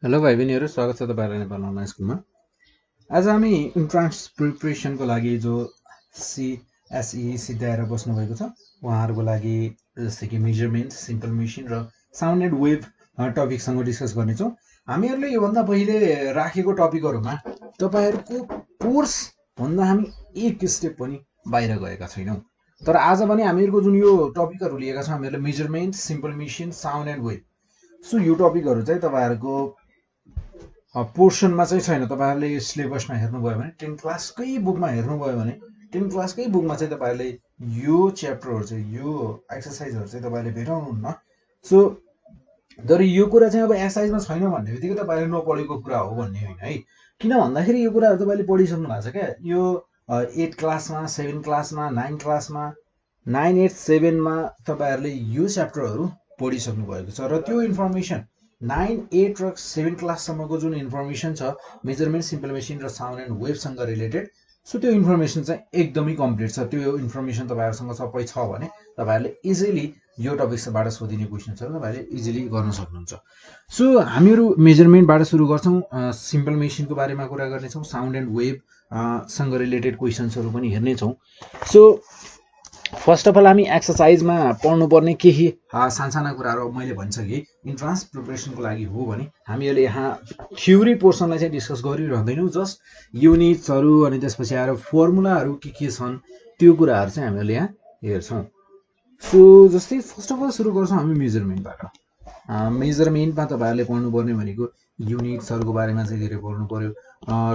Hello भाइ बहिनीहरू, स्वागत छ तपाईँहरूलाई नेपाल अनलाइन स्कुलमा। आज हामी इन्ट्रान्स प्रिपरेसनको लागि जो सिएसई सिद्ध्याएर बस्नुभएको छ उहाँहरूको लागि जस्तै कि मेजरमेन्ट, सिम्पल मेसिन र साउन्ड एन्ड वेभ टपिकसँग डिस्कस गर्नेछौँ। हामीहरूले योभन्दा पहिले राखेको टपिकहरूमा तपाईँहरूको कोर्सभन्दा हामी एक स्टेप पनि बाहिर गएका छैनौँ। तर आज पनि हामीहरूको जुन यो टपिकहरू लिएका छौँ, हामीहरूले measurement, simple machine, sound and wave, so यो टपिकहरू चाहिँ तपाईँहरूको पोर्सनमा चाहिँ छैन। तपाईँहरूले सिलेबसमा हेर्नुभयो भने 10 क्लासकै बुकमा हेर्नुभयो भने 10 क्लासकै बुकमा चाहिँ तपाईँहरूले यो च्याप्टरहरू चाहिँ यो एक्सर्साइजहरू चाहिँ तपाईँले भेटाउनुहुन्न। सो तर यो कुरा चाहिँ अब एसआइजमा छैन भन्ने बित्तिकै तपाईँले नपढेको कुरा हो भन्ने होइन है। किन भन्दाखेरि यो कुराहरू तपाईँले पढिसक्नु भएको छ क्या। यो 8 क्लासमा, 7 क्लासमा, 9 क्लासमा, 9, 8, 7मा तपाईँहरूले यो च्याप्टरहरू पढिसक्नु भएको छ र त्यो इन्फर्मेसन 9, 8 र 7 क्लाससम्मको जुन इन्फर्मेसन छ मेजरमेन्ट, सिम्पल मेसिन र साउन्ड एन्ड वेभसँग रिलेटेड, सो त्यो इन्फर्मेसन चाहिँ एकदमै कम्प्लिट छ। त्यो इन्फर्मेसन तपाईँहरूसँग सबै छ भने तपाईँहरूले इजिली यो टपिक्सबाट सोधिने क्वेसन्सहरू तपाईँहरूले इजिली गर्न सक्नुहुन्छ। सो हामीहरू मेजरमेन्टबाट सुरु गर्छौँ, सिम्पल मेसिनको बारेमा कुरा गर्नेछौँ, साउन्ड एन्ड वेभसँग रिलेटेड क्वेसन्सहरू पनि हेर्नेछौँ। सो फर्स्ट अफ अल हामी एक्सर्साइजमा पढ्नुपर्ने केही सानसाना कुराहरू मैले भनिसकेँ इन्ट्रान्स प्रिपरेसनको लागि हो भने हामीहरूले यहाँ थ्योरी पोर्सनलाई चाहिँ डिस्कस गरिरहँदैनौँ। जस्ट युनिट्सहरू अनि त्यसपछि आएर फर्मुलाहरू के छन् त्यो कुराहरू चाहिँ हामीहरूले यहाँ हेर्छौँ। सो जस्तै फर्स्ट अफ अल सुरु गर्छौँ हामी मेजरमेन्टबाट। मेजरमेन्टमा तपाईँहरूले पढ्नुपर्ने भनेको युनिट्सहरूको बारेमा चाहिँ धेरै पढ्नु पर्यो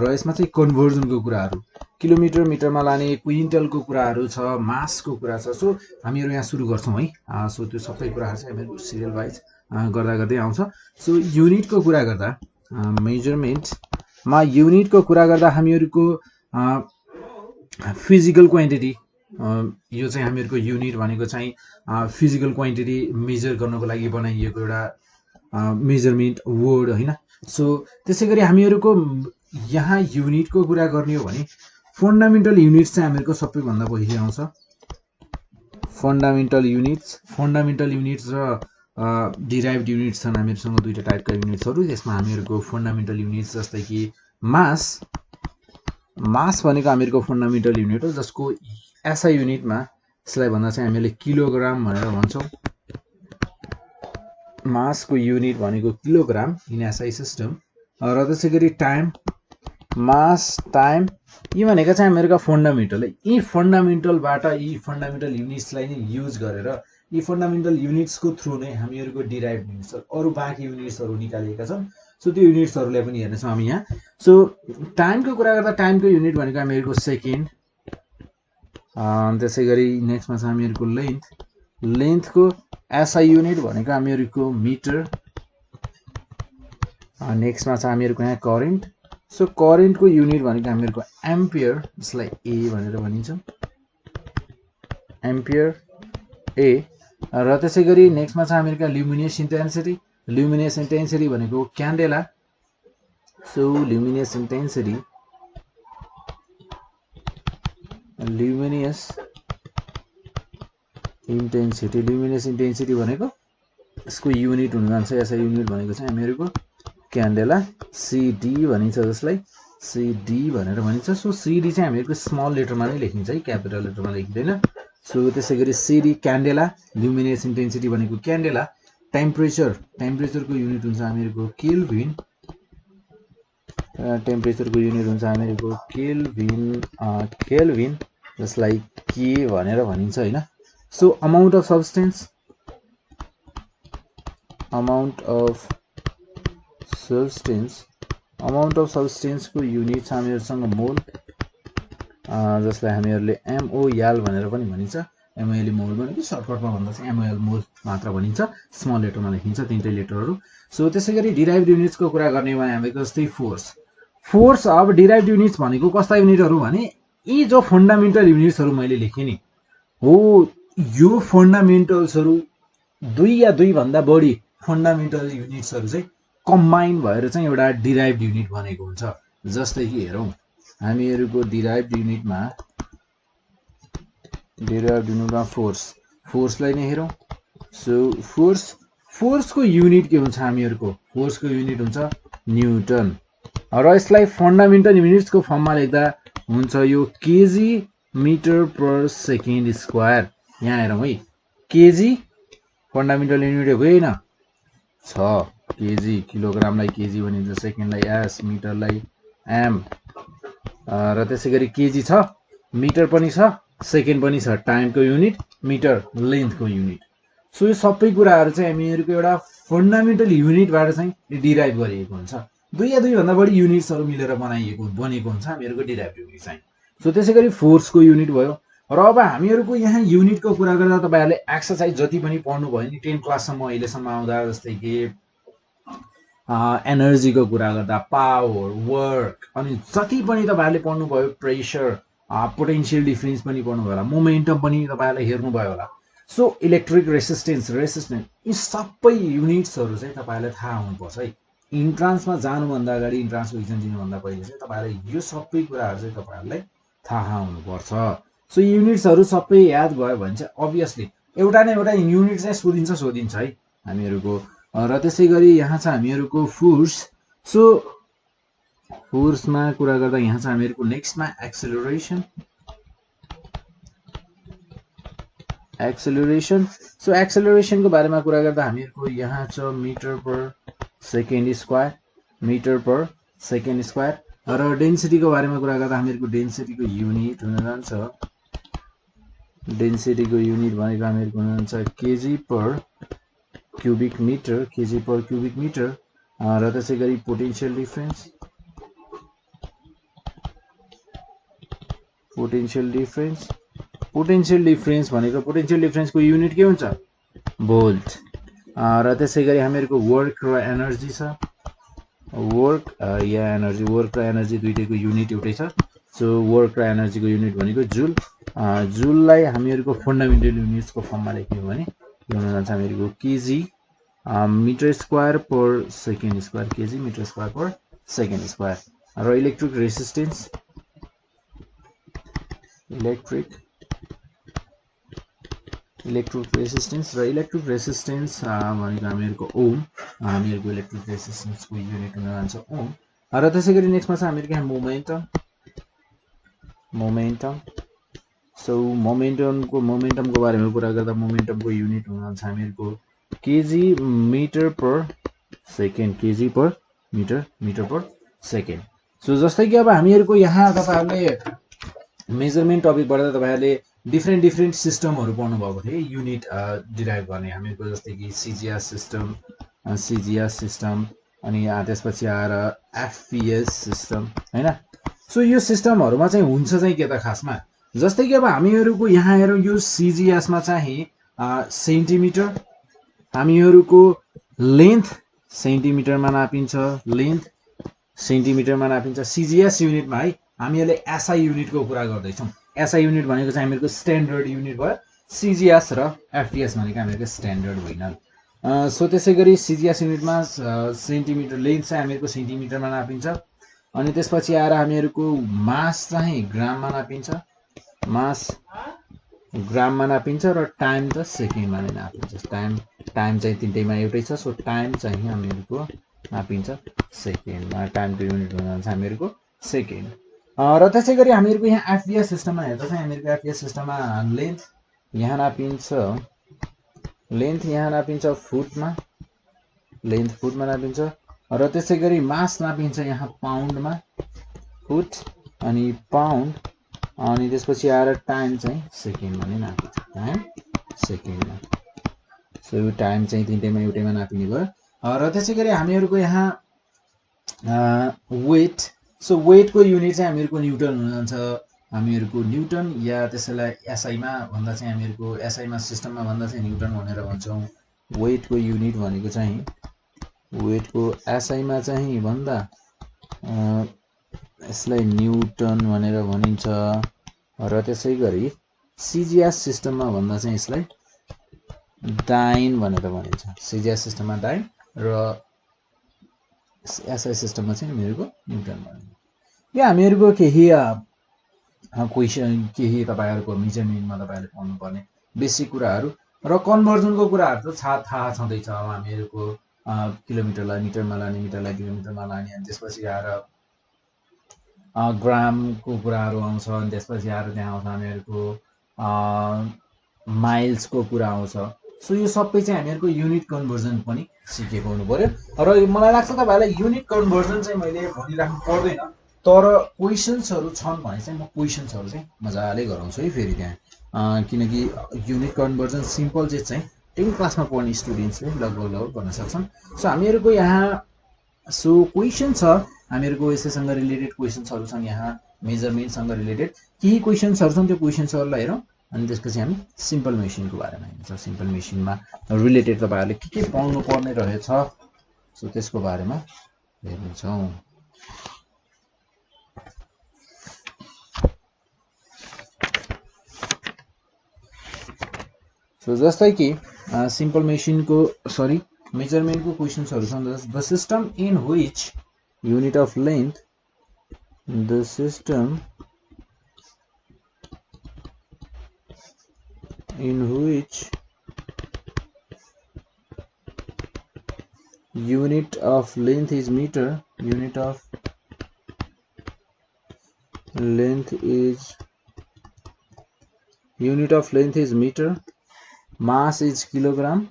र यसमा चाहिँ कन्भर्जनको कुराहरू, किलोमिटर मिटरमा लाने, क्विन्टलको कुराहरू छ, मासको कुरा छ। सो हामीहरू यहाँ सुरु गर्छौँ है। सो त्यो सबै कुराहरू चाहिँ हामीहरू सिरियल वाइज गर्दा गर्दै आउँछ। सो युनिटको कुरा गर्दा मेजरमेन्टमा युनिटको कुरा गर्दा हामीहरूको फिजिकल क्वान्टिटी, यो चाहिँ हामीहरूको युनिट भनेको चाहिँ फिजिकल क्वान्टिटी मेजर गर्नको लागि बनाइएको एउटा मेजरमेन्ट वर्ड होइन। सो त्यसै गरी हामीहरूको यहाँ युनिटको कुरा गर्ने हो भने फन्डामेन्टल युनिट्स चाहिँ हामीहरूको सबैभन्दा पहिले आउँछ। फन्डामेन्टल युनिट्स र डिराइभ्ड युनिट्स छन् हामीहरूसँग दुईवटा टाइपका युनिट्सहरू। यसमा हामीहरूको फन्डामेन्टल युनिट्स जस्तै कि मास भनेको हामीहरूको फन्डामेन्टल युनिट हो, जसको एसआई युनिटमा यसलाई भन्दा चाहिँ हामीले किलोग्राम भनेर भन्छौँ। मासको युनिट भनेको किलोग्राम इन एसआई सिस्टम। र त्यसै गरी टाइम, मास, टाइम, यी भनेका चाहिँ हामीहरूका फन्डामेन्टल है। यी फन्डामेन्टलबाट यी फन्डामेन्टल युनिट्सलाई नै युज गरेर यी फन्डामेन्टल युनिट्सको थ्रु नै हामीहरूको डिराइभ युनिट्सहरू, अरू बाँकी युनिट्सहरू निकालिएका छन्। सो त्यो युनिट्सहरूलाई पनि हेर्नेछौँ हामी यहाँ। सो टाइमको कुरा गर्दा टाइमको युनिट भनेको हामीहरूको सेकेन्ड। त्यसै गरी नेक्स्टमा छ हामीहरूको लेन्थको एसआई युनिट भनेको हामीहरूको मिटर। नेक्स्टमा छ हामीहरूको यहाँ करेन्ट। सो करेन्टको युनिट भनेको हामीहरूको एम्पियर, जसलाई ए भनेर भनिन्छ, एम्पियर ए। र त्यसै गरी नेक्स्टमा छ हामीहरूको ल्युमिनेस इन्टेन्सिटी भनेको क्यान्डेला। सो ल्युमिनेस इन्टेन्सिटी भनेको यसको युनिट हुन जान्छ, एसआई युनिट भनेको चाहिँ हामीहरूको क्यान्डेला, सिडी भनिन्छ, जसलाई सिडी भनेर भनिन्छ। सो सिडी चाहिँ हामीहरूको स्मल लेटरमा नै लेखिन्छ है, क्यापिटल लेटरमा लेखिँदैन। सो त्यसै गरी सिडी क्यान्डेला, ल्युमिनेस इन्टेन्सिटी भनेको क्यान्डेला। टेम्परेचरको युनिट हुन्छ हामीहरूको केल्भिन। टेम्परेचरको युनिट हुन्छ हामीहरूको केल्भिन, जसलाई के भनेर भनिन्छ होइन। सो अमाउन्ट अफ सब्सटेन्सको युनिट छ हामीहरूसँग मोल, जसलाई हामीहरूले एमओएल भनेर पनि भनिन्छ। एमओएल मोल भनेको सर्टकटमा भन्दा चाहिँ एमओएल मोल मात्र भनिन्छ, स्मल लेटरमा लेखिन्छ तिनटै लेटरहरू। सो त्यसै गरी डिराइभ्ड युनिट्सको कुरा गर्ने भने हामीहरूको जस्तै फोर्स। अब डिराइभ्ड युनिट्स भनेको कस्ता युनिटहरू भने यी जो फन्डामेन्टल युनिट्सहरू मैले लेखेँ नि हो, यो फन्डामेन्टल्सहरू दुई या दुईभन्दा बढी फन्डामेन्टल युनिट्सहरू चाहिँ कम्बाइन भएर चाहिँ एउटा डिराइभ्ड युनिट बनेको हुन्छ। जस्तै कि हेरौँ हामीहरूको डिराइभ्ड युनिटमा फोर्सलाई नै हेरौँ। सो फोर्स फोर्सको युनिट के हुन्छ हामीहरुको फोर्सको युनिट हुन्छ न्युटन र यसलाई फन्डामेन्टल युनिट्सको फर्ममा लेख्दा हुन्छ यो KG metre per second square यहाँ हेरौँ है केजी फन्डामेन्टल युनिट हो हैन छ केजी किलोग्रामलाई केजी भनिन्छ सेकेन्डलाई एस मिटरलाई एम र त्यसैगरी केजी छ मिटर पनि छ सेकेन्ड पनि छ टाइमको युनिट मिटर लेन्थको युनिट सो यो सबै कुराहरु चाहिँ हामीहरुको एउटा फन्डामेन्टल युनिटबाट चाहिँ डिराइभ गरिएको हुन्छ दुई या दुई भन्दा बढी युनिट्सहरु मिलेर बनेको हुन्छ हामीहरुको डिराइभ युनिट चाहिँ सो त्यसैगरी फोर्सको युनिट भयो र अब हामीहरुको यहाँ युनिटको कुरा गर्दा तपाईहरुले एक्सरसाइज जति पनि पढ्नु भयो नि 10 क्लाससम्म अहिलेसम्म आउँदा जस्तै कि एनर्जीको कुरा गर्दा पावर वर्क अनि जति पनि तपाईहरुले पढ्नु भयो प्रेशर पोटेन्शियल डिफरेन्स पनि पढ्नु भयो होला मोमेन्टम पनि तपाईहरुले हेर्नु भयो होला सो इलेक्ट्रिक रेसिस्टेन्स यी सबै युनिट्सहरु चाहिँ तपाईहरुले थाहा हुनुपर्छ है इन्ट्रान्समा जानुभन्दा अगाडि इन्ट्रान्सको एक्जाम दिनुभन्दा पहिले चाहिँ तपाईहरुले यो सबै कुराहरु चाहिँ तपाईहरुलाई थाहा हुनुपर्छ सो युनिट्सहरु सबै याद भयो भने चाहिँ अभियसली एउटा न एउटा युनिट चाहिँ सोधिन्छ है हामीहरुको र त्यसैगरी यहाँ चाहिँ हामीहरुको फोर्स सो फोर्समा कुरा गर्दा यहाँ चाहिँ हामीहरुको नेक्स्टमा एक्सेलरेसन सो एक्सेलरेसनको बारेमा कुरा गर्दा हामीहरुको यहाँ छ मिटर पर सेकेन्ड स्क्वायर र डेन्सिटीको बारेमा कुरा गर्दा हामीहरुको डेन्सिटीको युनिट हुन जान्छ डेन्सिटीको युनिट भनेको हामीहरुको हुन जान्छ केजी पर क्युबिक मिटर र त्यसैगरी पोटेन्शियल डिफरेन्स भनेको पोटेन्शियल डिफरेन्सको युनिट के हुन्छ भोल्ट र त्यसैगरी हामीहरुको वर्क र एनर्जी छ वर्क र एनर्जी दुईटैको युनिट एउटै छ सो वर्क र एनर्जीको युनिट भनेको जुल जुललाई हामीहरुको फन्डामेन्टल युनिट्सको फर्ममा लेख्ने हो भने हुन जान्छ हामीहरुको KG metre square per second square र इलेक्ट्रिक रेसिस्टेन्स भनेको हामीहरुको ओम हामीहरुको इलेक्ट्रिक रेसिस्टेन्सको युनिट हुन जान्छ ओम र त्यसैगरी नेक्स्टमा छ हामीहरुको यहाँ मोमेन्टम सो मोमेन्टमको बारेमा कुरा गर्दा मोमेन्टमको युनिट हुन जान्छ हामीहरुको केजी मिटर पर सेकेन्ड सो जस्तै कि अब हामीहरुको यहाँ तपाईहरुले मेजरमेन्ट टपिकबाट तपाईहरुले डिफरेन्ट सिस्टमहरु पढ्नु भएको थियो युनिट डिराइभ गर्ने हामीहरुको जस्तै कि सीजीएस सिस्टम अनि त्यसपछि आएर एफपीएस सिस्टम हैन सो यो सिस्टमहरुमा चाहिँ हुन्छ चाहिँ के त खासमा जस्तै कि अब हामीहरुको यहाँ हेरौं यो सीजीएस मा चाहिँ सेन्टिमिटर हामीहरुको लेन्थ सेन्टिमिटरमा नापिन्छ सीजीएस युनिटमा है हामीहरुले एसआई युनिटको कुरा गर्दै छौं एसआई युनिट भनेको चाहिँ हामीहरुको स्ट्यान्डर्ड युनिट भयो सीजीएस र एफपीएस भनेको हामीहरुको स्ट्यान्डर्ड होइनन् सो त्यसैगरी सीजीएस युनिटमा सेन्टिमिटर लेन्थ चाहिँ हामीहरुको सेन्टिमिटरमा नापिन्छ अनि त्यसपछि आएर हामीहरुको मास चाहिँ ग्राममा नापिन्छ र टाइम त सेकेन्डमा नै नापिन्छ टाइम चाहिँ तीनटैमा एउटै छ सो टाइम चाहिँ हामीहरुको नापिन्छ सेकेन्डमा टाइमको युनिट हुन जान्छ हामीहरुको सेकेन्ड र त्यसैगरी हामीहरुको यहाँ एफपीएस सिस्टममा हेर्दा चाहिँ हामीहरुको एफपीएस सिस्टममा लेन्थ यहाँ नापिन्छ फुटमा नापिन्छ र त्यसैगरी मास नापिन्छ यहाँ पाउन्डमा फुट अनि पाउन्ड अनि त्यसपछि आएर टाइम चाहिँ सेकेन्डमा नै नापिन्छ सो यो टाइम चाहिँ तीनटैमा एउटैमा नापिने भयो र त्यसैगरी हामीहरुको यहाँ वेट सो वेटको युनिट चाहिँ हामीहरुको न्युटन हुन जान्छ हामीहरुको न्युटन या त्यसैलाई एसआईमा भन्दा चाहिँ हामीहरुको एसआईमा सिस्टममा भन्दा चाहिँ न्युटन भनेर भन्छौं वेटको युनिट भनेको चाहिँ वेटको एसआईमा चाहिँ भन्दा यसलाई न्युटन भनेर भनिन्छ र त्यसैगरी सीजीएस सिस्टममा भन्दा चाहिँ यसलाई डाइन भनेर भनिन्छ सीजीएस सिस्टममा डाइन र एसआई सिस्टममा चाहिँ हामीहरुको न्युटन भनिन्छ यो हामीहरुको केही क्वेशन केही तपाईहरुको मेजरमेन्टमा तपाईहरुले पढ्नु पर्ने बेसिक कुराहरु र कन्भर्जनको कुराहरु त थाहा छँदैछ। अब हामीहरुको किलोमिटरलाई मिटरमा लाने, मिटरलाई किलोमिटरमा लाने, अनि त्यसपछि आएर ग्रामको कुराहरु आउँछ, अनि त्यसपछि आएर त्यहाँ आउँछ हामीहरुको माइल्सको कुरा आउँछ। सो यो सबै चाहिँ हामीहरुको युनिट कन्भर्जन पनि सिकेको हुनु पर्यो। र मलाई लाग्छ तपाईहरुलाई युनिट कन्भर्जन चाहिँ मैले भनिराख्नु पर्दैन, तर क्वेशन्सहरु छन् भने चाहिँ म क्वेशन्सहरु चाहिँ मजाले गराउँछु है फेरि त्यहाँ, किनकि युनिट कन्भर्जन सिम्पल चाहिँ 10 क्लासमा पढ्ने स्टुडेन्ट्सले लगभग गर्न सक्छन्। सो हामीहरुको यहाँ सो क्वेशन छ, हामीहरुको यसैसँग रिलेटेड क्वेशन्सहरु छन्, यहाँ मेजरमेन्टसँग रिलेटेड केही क्वेशन्सहरु छन्। त्यो क्वेशन्सहरुलाई हेरौँ, अनि त्यसपछि हामी सिम्पल मेसिनको बारेमा हेर्छौँ। सिम्पल मेसिनमा रिलेटेड तपाईहरुले के पढ्नु पर्ने रहेछ, सो त्यसको बारेमा हेर्नेछौँ। सो जस्तै कि सिम्पल मेसिनको मेजरमेन्टको क्वेशन्सहरु छन्। The system in which unit of length, the system in which unit of length is meter, unit of length is meter, mass is kilogram,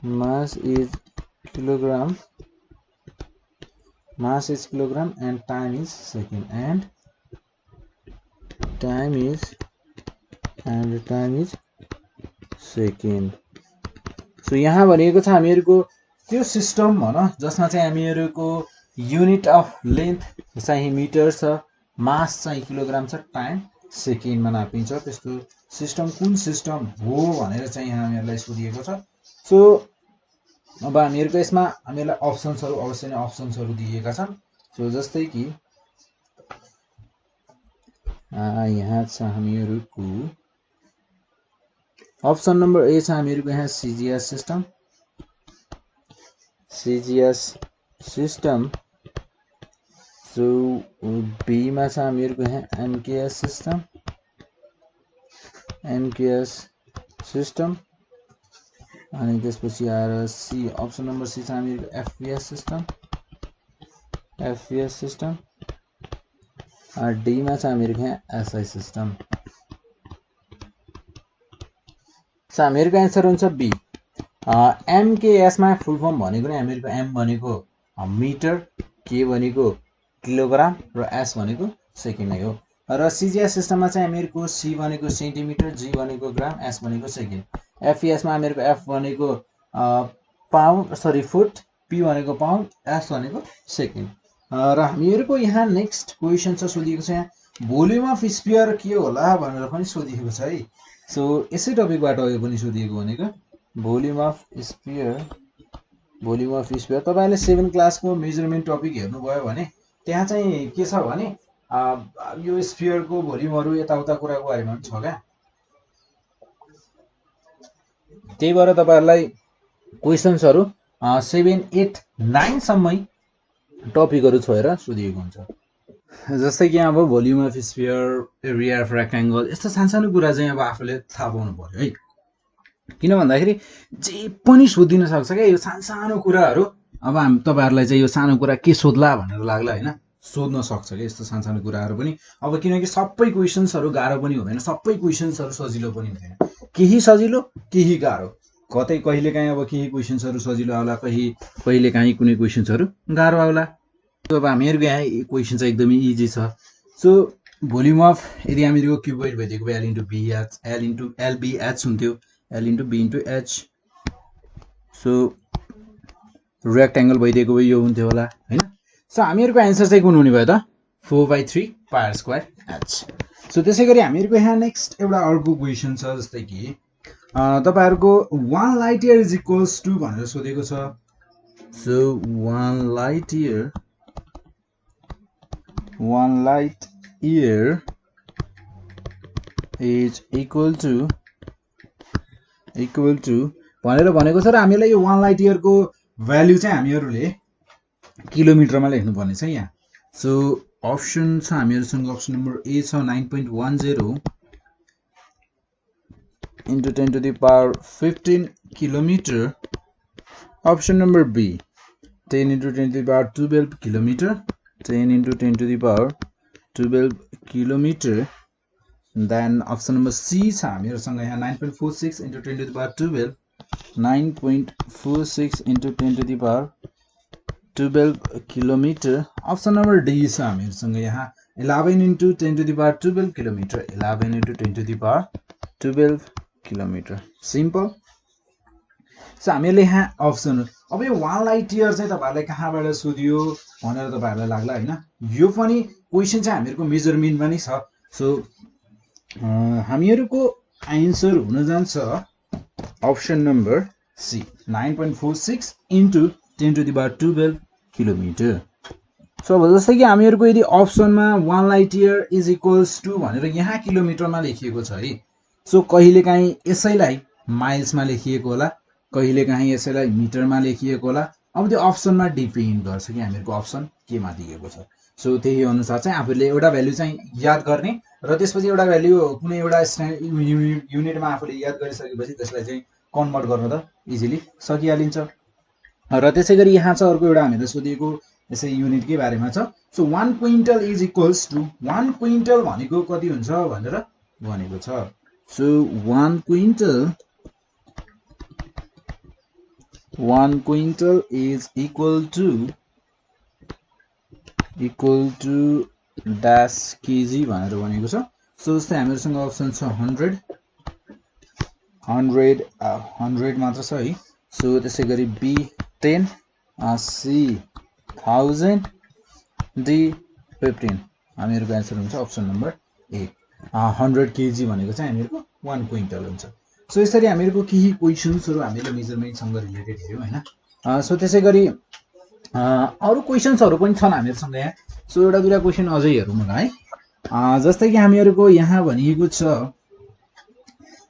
mass is kilogram, and time is second, and time is second. So यहाँ भनेको छ हामीहरुको त्यो system भन जसमा चाहिँ हामीहरुको unit of length चाहिँ metre छ, मास चाहिँ किलोग्राम छ, टाइम सेकेन्डमा नापिन्छ। त्यस्तो सिस्टम कुन सिस्टम हो भनेर चाहिँ यहाँ हामीहरुलाई सोधिएको छ। सो अब हामीहरुको यसमा हामीहरुलाई अप्सन्सहरु अवश्य नै अप्सन्सहरु दिएका छन्। सो जस्तै कि यहाँ छ हामीहरुको अप्सन नम्बर ए छ हामीहरुको यहाँ CGS सिस्टम। सो बी मा छ हामीहरुको यहाँ MKS सिस्टम, अनि त्यसपछि आएर सी अप्सन नम्बर सी छ हामीहरुको FPS सिस्टम, डी मा छ हामीहरुको यहाँ SI सिस्टम। सो हामीहरुको आन्सर हुन्छ बी। MKS मा फुल फर्म भनेको नै हामीहरुको M भनेको मिटर, K भनेको किलोग्राम र S भनेको सेकेन्ड नै हो। र CGS सिस्टममा चाहिँ हामीहरुको C भनेको सेन्टिमिटर, G भनेको ग्राम, S भनेको सेकेन्ड। FPS मा हामीहरुको F भनेको फुट, P भनेको पाउन्ड, S भनेको सेकेन्ड। र हामीहरुको यहाँ नेक्स्ट क्वेशन छ सोधिएको छ यहाँ भोल्युम अफ स्फियर के होला भनेर पनि सोधिएको छ है। सो यसै टपिकबाट यो पनि सोधिएको भनेको भोल्युम अफ स्फियर। तपाईहरुले 7 क्लासको मेजरमेन्ट टपिक हेर्नुभयो भने त्यहाँ चाहिँ के छ भने यो स्फियरको भोल्युमहरु यताउता कुराको बारेमा पनि छ क्या। त्यही भएर तपाईहरुलाई क्वेशन्सहरु 7, 8, 9 सम्मै टपिकहरु छोएर सोधिएको हुन्छ। जस्तै कि अब volume of sphere, area of rectangle, यस्तो सानो कुरा चाहिँ अब आफूले थाहा पाउनु पर्यो है। किन भन्दाखेरि जे पनि सोधिन सक्छ के यो सानो कुराहरु। अब तपाईहरुलाई चाहिँ यो सानो कुरा के सोध्ला भनेर लाग्ला हैन, सोध्न सक्छ के यस्तो सानो कुराहरु पनि। अब किनकि सबै क्वेशन्सहरु गाह्रो पनि हुँदैन, सबै क्वेशन्सहरु सजिलो पनि हुँदैन, केही सजिलो केही गाह्रो। कहिलेकाहीँ अब केही क्वेशन्सहरु सजिलो आउला, कहिलेकाहीँ कुनै क्वेशन्सहरु गाह्रो आउला। अब हामीहरुको यहाँ क्वेशन चाहिँ एकदमै इजी छ। सो भोल्युम अफ यदि हामीहरुको क्युबोइड भइदिएको भए L इन्टु LBH हुन्थ्यो, L into B into H। So rectangle भइदिएको भए यो हुन्थ्यो होला हैन। सो हामीहरुको आन्सर चाहिँ कुन हुने भयो त 4/3 पाई स्क्वायर H। सो त्यसैगरी हामीहरुको यहाँ नेक्स्ट एउटा अर्को क्वेशन छ जस्तै कि तपाईहरुको 1 light year is equals to भनेर सोधेको छ। So 1 light year is equal to भनेर भनेको छ र हामीलाई यो 1 लाइट इयर को भ्यालु चाहिँ हामीहरुले किलोमिटरमा लेख्नु पर्ने छ यहाँ। सो अप्सन छ हामीहरुसँग, अप्सन नम्बर ए छ 9.10, into 10 to the power 15 kilometer. Option number B, 10 into 10 to the power 12 kilometer. 10 into 10 to the power 12 kilometer. Then option number C छ हामीहरुसँग यहाँ 9.46 into 10 to the power 12. 9.46 into 10 to the power 12 kilometer. Option number D छ हामीहरुसँग यहाँ 11 into 10 to the power 12 kilometer. 11 into 10 to the power 12 kilometer. Simple. So हामीहरुले यहाँ option अब यो 1 light year चाहिँ तपाईहरुले कहाँबाट सोधियो भनेर तपाईहरुलाई लाग्ला हैन यो पनि क्वेशन चाहिँ हामीहरुको मेजरमेन्टमा नै छ सो हामीहरुको आन्सर हुन जान्छ option number C 9.46 into 10 to the power 12 kilometre so अब जस्तै कि हामीहरुको यदि अप्सनमा 1 light year is equals to भनेर यहाँ किलोमिटरमा लेखिएको छ है सो कहिलेकाहीँ यसैलाई माइल्समा लेखिएको होला कहिलेकाहीँ यसैलाई मिटरमा लेखिएको होला अब त्यो अप्सनमा डिपेन्ड गर्छ कि हामीहरुको अप्सन केमा दिएको छ सो त्यही अनुसार चाहिँ आफूले एउटा भ्यालु चाहिँ याद गर्ने र त्यसपछि एउटा भ्यालु कुनै एउटा युनिटमा आफूले याद गरिसकेपछि त्यसलाई चाहिँ कन्भर्ट गर्न त इजिली सकिहालिन्छ र त्यसैगरी यहाँ छ अर्को एउटा हामीले सोधिएको यसै युनिटकै बारेमा छ so 1 quintal is equals to 1 quintal भनेको कति हुन्छ भनेर भनेको छ so 1 quintal is equal to dash kg भनेर भनेको छ सो जस्तै हामीहरुसँग अप्सन छ 100 मात्र छ है सो त्यसैगरी B 10 C 1000 D 15 हामीहरुको आन्सर हुन्छ अप्सन नम्बर A 100 kg भनेको चाहिँ हामीहरुको 1 क्विन्टल हुन्छ सो यसरी हामीहरुको केही क्वेशन्सहरु हामीले मेजरमेन्ट सँग रिलेटेड हेर्यौं हैन सो त्यसैगरी अरु क्वेशन्सहरु पनि छन् हामीहरुसँग यहाँ सो एउटा दुईटा क्वेशन अझै हेरौं न है जस्तै कि हामीहरुको यहाँ भनिएको छ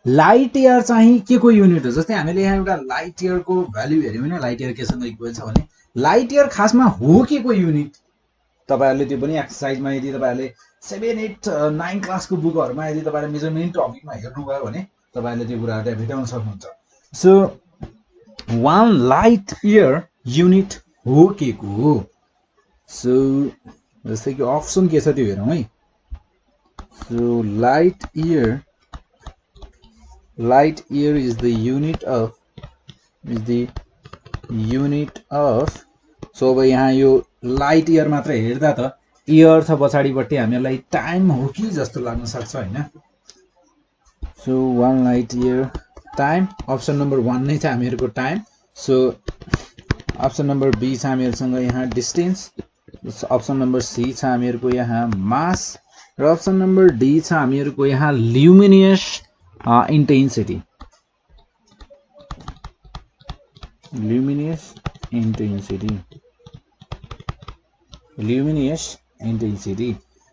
लाइट इयर चाहिँ केको युनिट हो जस्तै हामीले यहाँ एउटा लाइट इयर को भ्यालु हेर्यौं हैन लाइट इयर केसँग इक्वल छ भने लाइट इयर खासमा हो केको युनिट तपाईहरुले त्यो पनि एक्सरसाइजमा यदि तपाईहरुले 7 8 9 क्लासको बुकहरुमा यदि तपाईहरुले मेजरमेन्ट टपिकमा हेर्नु भयो भने तपाईहरुले त्यो कुराहरु त्यहाँ भेटाउन सक्नुहुन्छ सो 1 लाइट इयर युनिट हो केको हो सो जस्तै कि अप्सन के छ त्यो हेरौं है so light year is the unit of so अब यहाँ यो लाइट इयर मात्र हेर्दा त इयर छ पछाडीपट्टि हामीलाई टाइम हो कि जस्तो लाग्न सक्छ हैन so 1 light year time option number 1 नै छ हामीहरुको time so option number B छ हामीहरुसँग यहाँ डिस्टेन्स अप्सन नम्बर C छ हामीहरुको यहाँ मास र अप्सन नम्बर D छ हामीहरुको यहाँ ल्युमिनियस इन्टेन्सिटी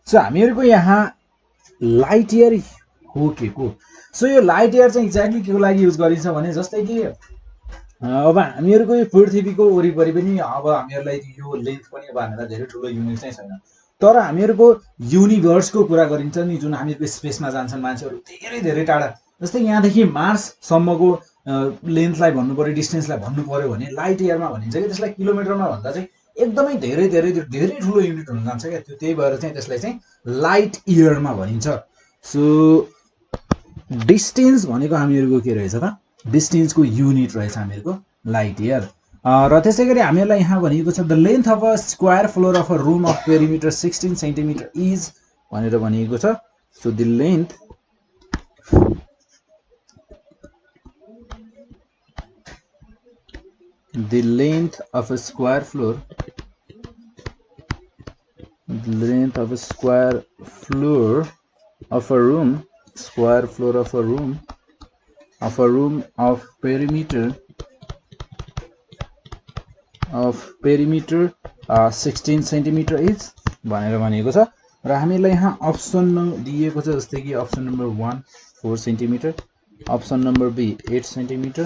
सो हामीहरुको यहाँ लाइट इयर हो केको सो यो लाइट इयर चाहिँ एक्ज्याक्टली केको लागि युज गरिन्छ भने जस्तै कि अब हामीहरुको यो पृथ्वीको वरिपरि पनि अब हामीहरुलाई यो लेन्थ पनि अब हामीलाई धेरै ठुलो युनिट चाहिँ छैन तर हामीहरुको युनिभर्सको कुरा गरिन्छ नि जुन हामीहरुको स्पेसमा जान्छन् मान्छेहरु धेरै धेरै टाढा जस्तै यहाँदेखि मार्स सम्मको लेन्थलाई भन्नु पर्यो डिस्टेन्सलाई भन्नु पर्यो भने लाइट इयरमा भनिन्छ कि त्यसलाई किलोमिटरमा भन्दा चाहिँ एकदमै धेरै धेरै धेरै ठुलो युनिट हुन जान्छ के त्यही भएर चाहिँ त्यसलाई चाहिँ लाइट इयरमा भनिन्छ सो डिस्टेन्स भनेको हामीहरुको के रहेछ त डिस्टेन्सको युनिट रहेछ हामीहरुको लाइट इयर र त्यसैगरी हामीहरुलाई यहाँ भनिएको छ the length of a square floor of a room of perimeter 16 centimetre is भनेर भनिएको छ so the length of a square floor of a room of perimeter 16 centimeter is भनेर भनेको छ र हामीलाई यहाँ अप्सन दिएको छ जस्तै कि option number 1 4 centimetre option number B 8 centimetre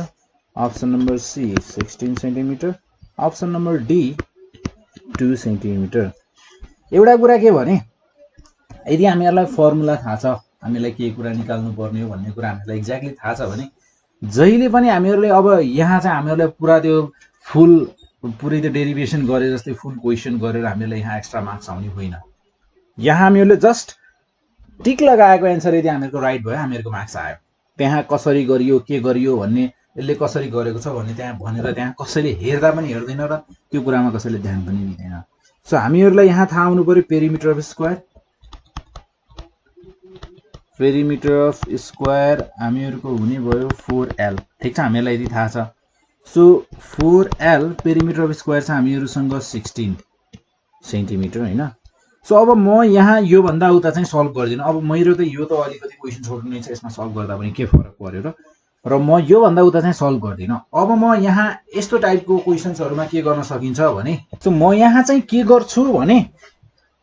option number C 16 centimetre option number D 2 centimetre एउटा कुरा के भने यदि हामीहरुलाई फर्मुला थाहा छ हामीलाई के कुरा निकाल्नु पर्ने हो भन्ने कुरा हामीलाई एक्ज्याक्टली थाहा छ भने जहिले पनि हामीहरूले अब यहाँ चाहिँ हामीहरूले पुरा त्यो पुरै त्यो डेरिभेसन गरे जस्तै फुल क्वेसन गरेर हामीलाई यहाँ एक्स्ट्रा मार्क्स आउने होइन। यहाँ हामीहरूले जस्ट टिक लगाएको एन्सर यदि हामीहरूको राइट भयो हामीहरूको मार्क्स आयो। त्यहाँ कसरी गरियो के गरियो भन्ने यसले कसरी गरेको छ भन्ने त्यहाँ भनेर त्यहाँ कसैले हेर्दा पनि हेर्दैन र त्यो कुरामा कसैले ध्यान पनि दिँदैन। सो हामीहरूलाई यहाँ थाहा हुनु पर्यो perimeter of square. Perimeter of square हामीहरूको हुने भयो 4L। ठिक छ, हामीहरूलाई यदि थाहा छ। So 4L perimeter of square छ हामीहरूसँग 16 सेन्टिमिटर होइन। सो अब म यहाँ योभन्दा उता चाहिँ सल्भ गर्दिनँ। अब मेरो त यो त अलिकति क्वेसन छोड्नु नै छ, यसमा सल्भ गर्दा पनि के फरक पर्यो र म योभन्दा उता चाहिँ सल्भ गर्दिनँ। अब म यहाँ यस्तो टाइपको क्वेसन्सहरूमा के गर्न सकिन्छ भने सो म यहाँ चाहिँ के गर्छु भने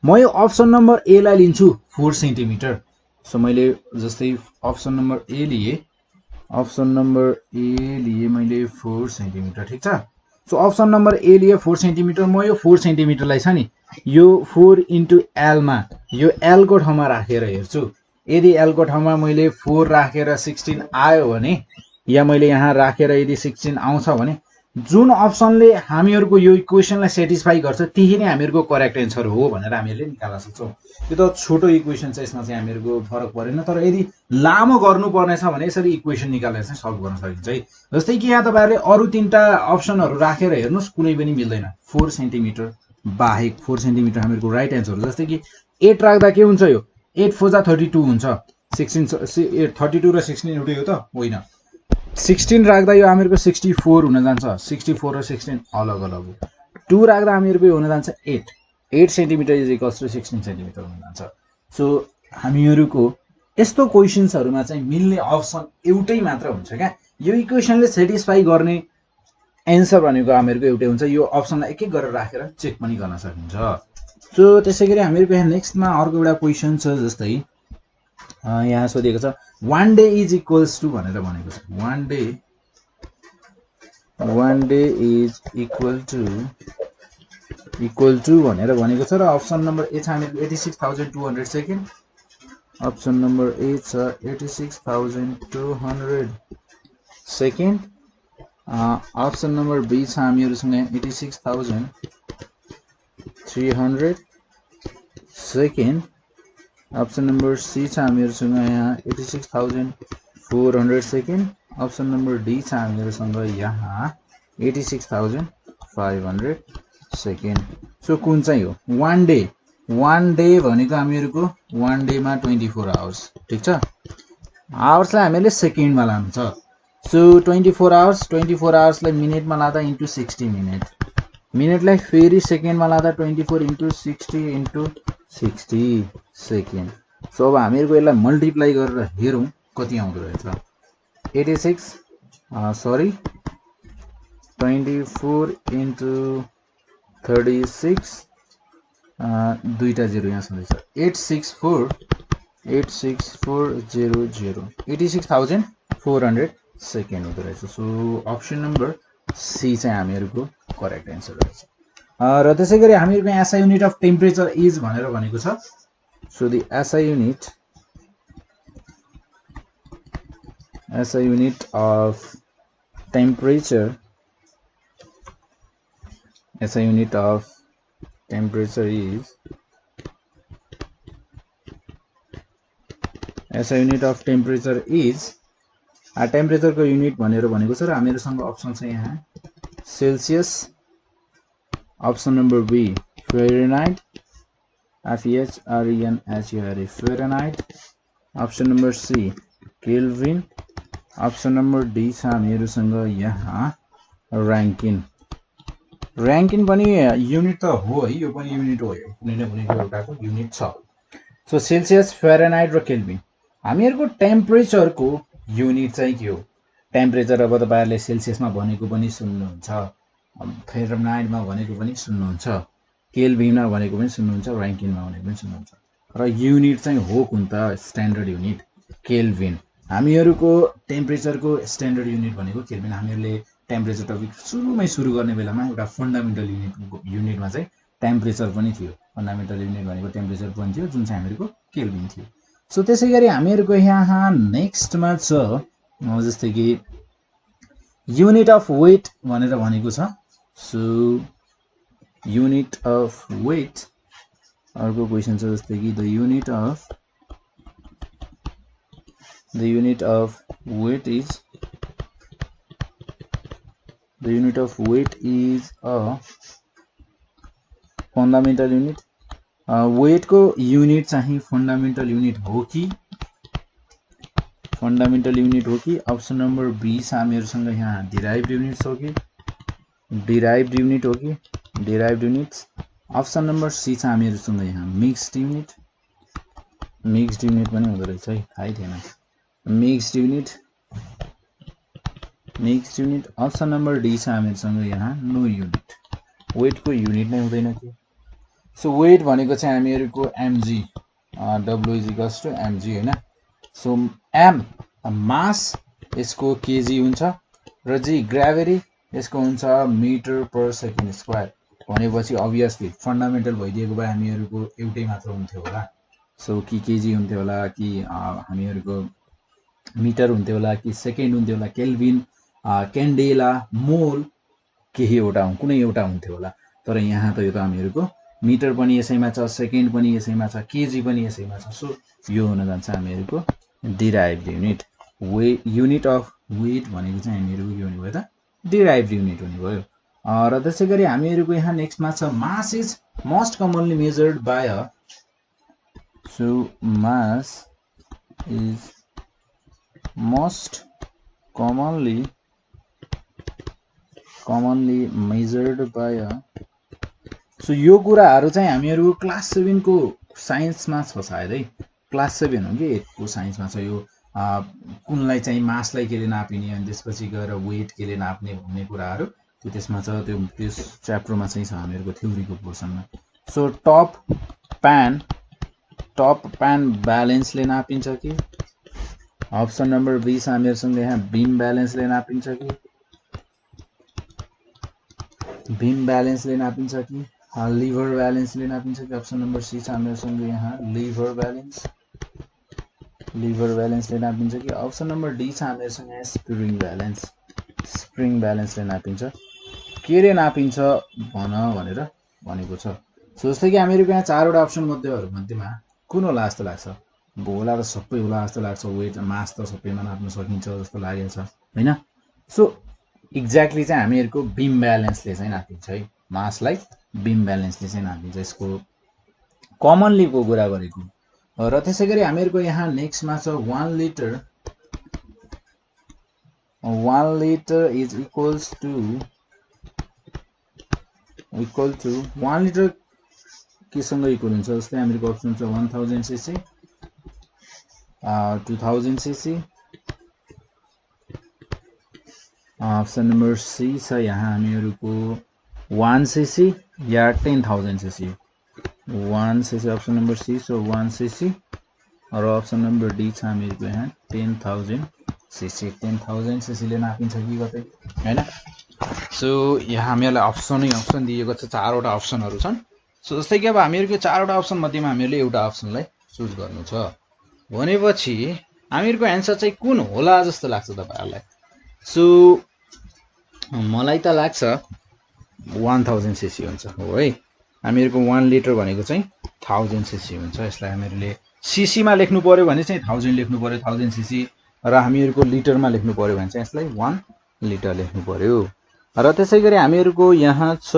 म यो अप्सन नम्बर ए लाई लिन्छु 4 सेन्टिमिटर। सो मैले जस्तै अप्सन नम्बर ए लिए, अप्सन नम्बर ए लिए मैले 4 सेन्टिमिटर। ठिक छ। सो अप्सन नम्बर ए लिए 4 सेन्टिमिटर। म यो 4 सेन्टिमिटरलाई छ नि यो 4 इन्टु एलमा यो एलको ठाउँमा राखेर हेर्छु। यदि एलको ठाउँमा मैले 4 राखेर 16 आयो भने या मैले यहाँ राखेर यदि 16 आउँछ भने जुन अप्सनले हामीहरूको यो इक्वेसनलाई सेटिस्फाई गर्छ त्यही नै हामीहरूको करेक्ट एन्सर हो भनेर हामीहरूले निकाल्न सक्छौँ। यो त छोटो इक्वेसन छ, यसमा चाहिँ हामीहरूको फरक परेन। तर यदि लामो गर्नुपर्नेछ भने यसरी इक्वेसन निकालेर चाहिँ सल्भ गर्न सकिन्छ है। जस्तै कि यहाँ तपाईँहरूले अरू 3टा अप्सनहरू राखेर हेर्नुहोस् कुनै पनि मिल्दैन। 4 सेन्टिमिटर बाहेक 4 सेन्टिमिटर हामीहरूको राइट एन्सर हो। जस्तै कि 8 राख्दा के हुन्छ, यो 8 4 जा 32 हुन्छ। 32 र 16 एउटै हो त होइन। 16 राख्दा यो हामीहरूको 64 हुन जान्छ। 64 र 16 अलग अलग हो। 2 राख्दा हामीहरूको यो हुन जान्छ 8 centimetre is equals to 16 centimetre हुन जान्छ। सो हामीहरूको यस्तो क्वेसन्सहरूमा चाहिँ मिल्ने अप्सन एउटै मात्र हुन्छ क्या। यो इक्वेसनले सेटिस्फाई गर्ने एन्सर भनेको हामीहरूको एउटै हुन्छ। यो अप्सनलाई एक एक गरेर राखेर चेक पनि गर्न सकिन्छ। सो त्यसै गरी हामीहरूको यहाँ नेक्स्टमा अर्को एउटा क्वेसन छ। जस्तै यहाँ सोधिएको छ 1 डे इज इक्वल्स टु भनेर भनेको छ। 1 डे इज इक्वल टु भनेर भनेको छ र अप्सन नम्बर ए छ हामीहरूको 86,200 सेकेन्ड। अप्सन नम्बर ए छ 86,200 सेकेन्ड। अप्सन नम्बर बी छ हामीहरूसँग 86,300 सेकेन्ड। अप्सन नम्बर सी छ हामीहरूसँग यहाँ 86,400 सेकेन्ड। अप्सन नम्बर डी छ हामीहरूसँग यहाँ 86,500 सेकेन्ड। सो कुन चाहिँ हो 1 डे? 1 डे भनेको हामीहरूको 1 डेमा 24 आवर्स। ठिक छ। आवर्सलाई हामीले सेकेन्डमा लान्छ। सो 24 आवर्स, 24 आवर्सलाई मिनेटमा लाँदा इन्टु 60 मिनट, मिनटलाई फेरि सेकेन्डमा लाँदा 24 इन्टु 60 इन्टु 60 सेकेन्ड। सो अब हामीहरूको यसलाई मल्टिप्लाई गरेर हेरौँ कति आउँदो रहेछ। 24 इन्टु 36 दुईटा जेरो यहाँ छँदैछ 86400 86,400 सेकेन्ड हुँदो रहेछ। सो अप्सन नम्बर सी चाहिँ हामीहरूको करेक्ट एन्सर रहेछ। र त्यसै गरी हामीहरूको SI unit of temperature is भनेर भनेको छ। So the SI unit of temperature is SI unit of temperature is temperature को युनिट भनेर भनेको छ र हामीहरुसँग अप्सन छ यहाँ Celsius, option number B Fahrenheit FEHRENHEIT Fahrenheit, option number C Kelvin, option number D छ हामीहरुसँग यहाँ र्याङ्किन। र्याङ्किन पनि युनिट त हो है, यो पनि युनिट हो, कुनै न कुनै एउटाको युनिट छ। सो सेल्सियस, फारेनहाइट र केल्भिन हामीहरुको टेम्परेचरको युनिट चाहिँ के हो? टेम्परेचर अब तपाईहरुले सेल्सियसमा भनेको पनि सुन्नुहुन्छ, फारेनहाइटमा भनेको पनि सुन्नुहुन्छ, केल्भिनमा भनेको पनि सुन्नुहुन्छ, र्याङ्किनमा भनेको पनि सुन्नुहुन्छ, र युनिट चाहिँ हो कुन त? Standard unit kelvin. हामीहरुको टेम्परेचरको स्ट्यान्डर्ड युनिट भनेको केल्भिन। हामीहरुले टेम्परेचर टपिक सुरुमै सुरु गर्ने बेलामा एउटा फन्डामेन्टल युनिटमा चाहिँ टेम्परेचर पनि थियो। फन्डामेन्टल युनिट भनेको टेम्परेचर पनि थियो जुन चाहिँ हामीहरुको केल्भिन थियो। सो त्यसैगरी हामीहरुको यहाँ नेक्स्टमा छ जस्तै कि युनिट अफ वेट भनेर भनेको छ। सो युनिट अफ वेट अर्को क्वेशन छ जस्तै कि the unit of weight is a fundamental unit. Weight को यूनिट चाहिँ फंडामेंटल यूनिट हो कि ऑप्शन नंबर बी छ हामीहरुसँग यहाँ डिराइभ्ड यूनिट्स हो कि derived units. Option number C छ हामीहरुसँग यहाँ मिक्स्ड यूनिट पनि हुँदो रहेछ है, थाहै थिएन। Mixed unit. Option number D छ हामीहरुसँग यहाँ नो यूनिट, वेट को यूनिट नै हुँदैन कि। सो वेट भनेको चाहिँ हामीहरुको mg, w is equals to mg हैन। सो m मास यसको केजी हुन्छ र जी ग्रेभिटी यसको हुन्छ मिटर पर सेकेन्ड स्क्वायर भनेपछि अभियसली फंडामेंटल भइदिएको भए हामीहरुको एउटै मात्र हुन्थ्यो होला। सो कि केजी हुन्थ्यो होला कि हामीहरुको मिटर हुन्थ्यो होला कि सेकेन्ड हुन्थ्यो होला, केल्भिन, क्यान्डेला, मोल केही एउटा कुनै एउटा हुन्थ्यो होला। तर यहाँ त यो त हामीहरुको मिटर पनि यसैमा छ, सेकेन्ड पनि यसैमा छ, केजी पनि यसैमा छ। सो यो हुन जान्छ हामीहरुको derived unit. Unit of weight भनेको चाहिँ हामीहरुको के हुने भयो त डिराइभ्ड यूनिट हुने भयो। र त्यसैगरी हामीहरुको यहाँ नेक्स्टमा छ mass is most commonly measured by a. So mass is most commonly measured by a. So यो कुराहरु चाहिँ हामीहरुको क्लास 7 को साइन्समा छ सायद है, क्लास 7 हो कि 8 को साइन्समा छ यो। कुनलाई चाहिँ मासलाई केले नापिने अनि त्यसपछि गएर वेट केले नाप्ने भन्ने कुराहरु त्यो त्यसमा छ, त्यो त्यस च्याप्टरमा चाहिँ छ हामीहरुको थ्योरीको पोर्सनमा। सो टप प्यान ब्यालेन्सले नापिन्छ कि। ऑप्शन नंबर बी छ हामीहरुसँग यहाँ बीम ब्यालेन्सले नापिन्छ कि। लिभर ब्यालेन्सले नापिन्छ कि। ऑप्शन नंबर सी छ हामीहरुसँग यहाँ लिभर ब्यालेन्सले नापिन्छ कि। ऑप्शन नंबर डी छ हामीहरुसँग यहाँ स्प्रिङ ब्यालेन्सले नापिन्छ। केले नापिन्छ भनेर भनेको छ। सो जस्तै कि हामीहरुको यहाँ चारवटा अप्सन मध्येमा कुन होला जस्तो लाग्छ? होला र सबै होला जस्तो लाग्छ। वेट मास त सबैमा नाप्न सकिन्छ जस्तो लागेको छ हैन। सो एक्ज्याक्टली चाहिँ हामीहरुको बीम ब्यालेन्सले चाहिँ नापिन्छ है, मासलाई बीम ब्यालेन्सले चाहिँ नापिन्छ, यसको कमनली को कुरा गरेको। र त्यसैगरी हामीहरुको यहाँ नेक्स्टमा छ 1 litre is equal to 1 litre केसँग इक्वल हुन्छ? जस्तै हामीहरुको अप्सन छ 1000 cc, 2000 cc. Option number C छ यहाँ हामीहरुको 1 सीसी या 10000 cc. 1 cc option number C. So 1 cc और ऑप्शन नंबर डी छ हामीहरुको यहाँ 10000 सीसी। 10000 सीसी ले नापिन्छ कि कतै हैन। सो यहाँ हामीहरुलाई अप्सन दिएको छ, चारवटा अप्सनहरु छन्। सो जस्तै कि अब हामीहरुको चारवटा अप्सन मध्येमा हामीहरुले एउटा अप्सनलाई चुज गर्नु छ भनेपछि हामीहरुको आन्सर चाहिँ कुन होला जस्तो लाग्छ तपाईहरुलाई? सो मलाई त लाग्छ 1000 सीसी हुन्छ हो है। हामीहरुको 1 लिटर भनेको चाहिँ 1000 सीसी हुन्छ। यसलाई हामीहरुले सीसी मा लेख्नु पर्यो भने चाहिँ 1000 लेख्नु पर्यो, 1000 सीसी, र हामीहरुको लिटरमा लेख्नु पर्यो भने चाहिँ यसलाई 1 लिटर लेख्नु पर्यो। र त्यसैगरी हामीहरुको यहाँ छ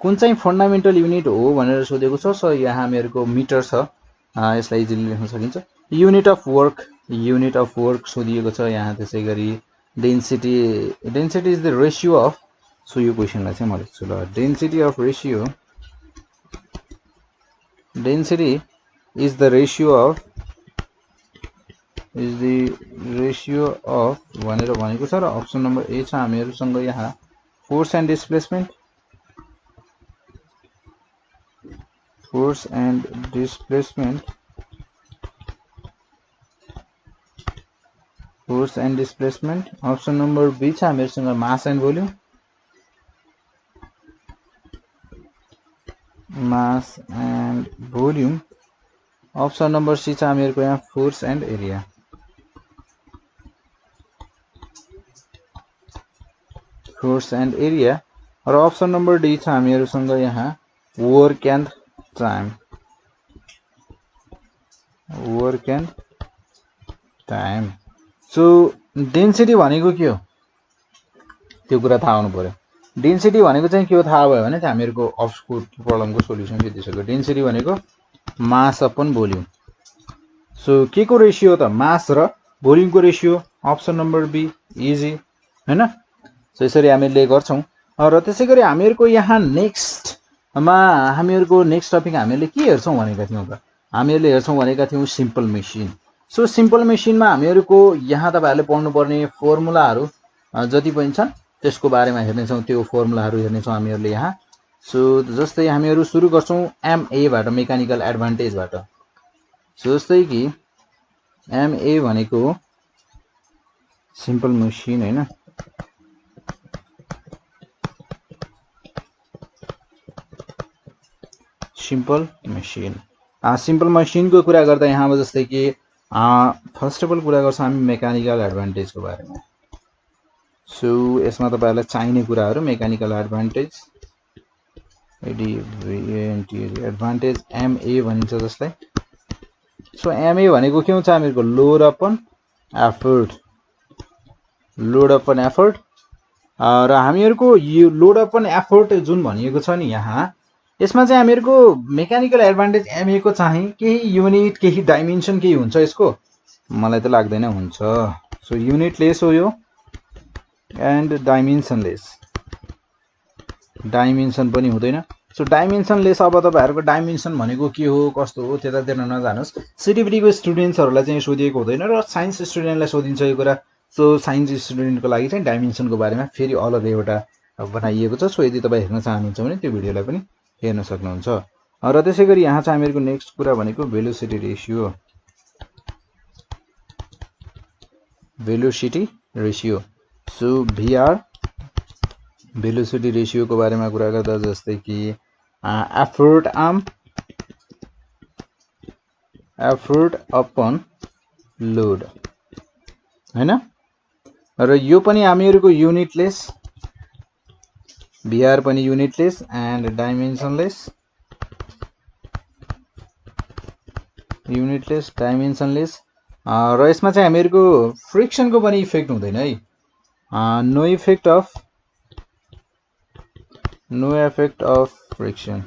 कुन चाहिँ फंडामेंटल यूनिट हो भनेर सोधेको छ। सो यहाँ हामीहरुको मिटर छ, यसलाई इजिली लेख्न सकिन्छ। युनिट अफ वर्क सोधिएको छ यहाँ। त्यसैगरी density is the ratio of. So यो क्वेशनलाई चाहिँ म लेख्छु ल। Density is the ratio of भनेर भनेको छ। र अप्सन नम्बर ए छ हामीहरुसँग यहाँ force and displacement. Option number B छ हामीहरुसँग mass and volume. Option number C छ हामीहरूको यहाँ force and area. Force and area र अप्सन नम्बर डी छ हामीहरूसँग यहाँ work and time. Work and time. So density भनेको के हो त्यो कुरा थाहा हुनु पर्यो। डेन्सिटी भनेको चाहिँ के हो थाहा भयो भने हामीहरूको अप्सको प्रब्लमको सोल्युसन जितिसक्यो। डेन्सिटी भनेको मास अपन भोल्युम। सो के को रेसियो त मास र भोल्युमको ratio. Option number B easy हैन। सो यसरी हामीले गर्छौं र त्यसै गरी हामीहरूको यहाँ नेक्स्टमा हामीहरूको नेक्स्ट टपिक हामीले के हेर्छौं भनेका थियौं त हामीहरूले हेर्छौं भनेका थियौं सिम्पल मेसिन। सो सिम्पल मेसिनमा हामीहरूको यहाँ तपाईहरुले पढ्नुपर्ने फर्मुलाहरू जति पनि छन् त्यसको बारेमा हेर्नेछौं। त्यो फर्मुलाहरू हेर्नेछौं हामीहरूले यहाँ। सो जस्तै हामीहरू सुरु गर्छौं एमए बाट, मेकानिकल एडभान्टेजबाट। सो जस्तै कि एमए भनेको सिम्पल मेसिन हैन। Simple machine. सिम्पल मेसिनको कुरा गर्दा यहाँ अब जस्तै कि फर्स्ट अफ अल कुरा गर्छौं हामी मेकानिकल एडभान्टेजको बारेमा। सो यसमा तपाईहरुलाई चाहिने कुराहरू मेकानिकल एडभान्टेज एडभान्टेज एमए भनिन्छ जसलाई। सो एमए भनेको के हुन्छ हामीहरुको load upon effort. Load upon effort र हामीहरुको यो लोड अपन एफर्ट जुन भनिएको छ नि यहाँ यसमा चाहिँ हामीहरुको मेकानिकल एडभान्टेज एमए को चाहिँ केही युनिट केही डाइमेन्सन केही हुन्छ यसको मलाई त लाग्दैन हुन्छ। सो युनिट लेस हो यो एन्ड डाइमेन्सन लेस। डाइमेन्सन पनि हुँदैन। So dimension lace. अब तपाईहरुको डाइमेन्सन भनेको के हो कस्तो हो त्यतातिर नजानुस्। सिटिभिटीको स्टुडेन्ट्सहरुलाई चाहिँ सोधिएको हुँदैन र साइन्स स्टुडेन्टलाई सोधिन्छ यो कुरा। सो साइन्स स्टुडेन्टको लागि चाहिँ डाइमेन्सनको बारेमा फेरि अलग एउटा बनाइएको छ। सो यदि तपाई हेर्न चाहनुहुन्छ भने त्यो भिडियोलाई पनि हेर्न सक्नुहुन्छ। र त्यसैगरी यहाँ चाहिँ हामीहरुको नेक्स्ट कुरा भनेको velocity ratio. Velocity ratio. So VR velocity ratio को बारेमा कुरा गर्दा जस्तै कि एफर्ट अपन लोड हैन। र यो पनि हामीहरुको युनिटलेस। भीआर पनि युनिटलेस एन्ड डाइमेन्सनलेस। युनिटलेस डाइमेन्सनलेस। र यसमा चाहिँ हामीहरुको फ्रिक्सनको पनि इफेक्ट हुँदैन है। No effect of friction.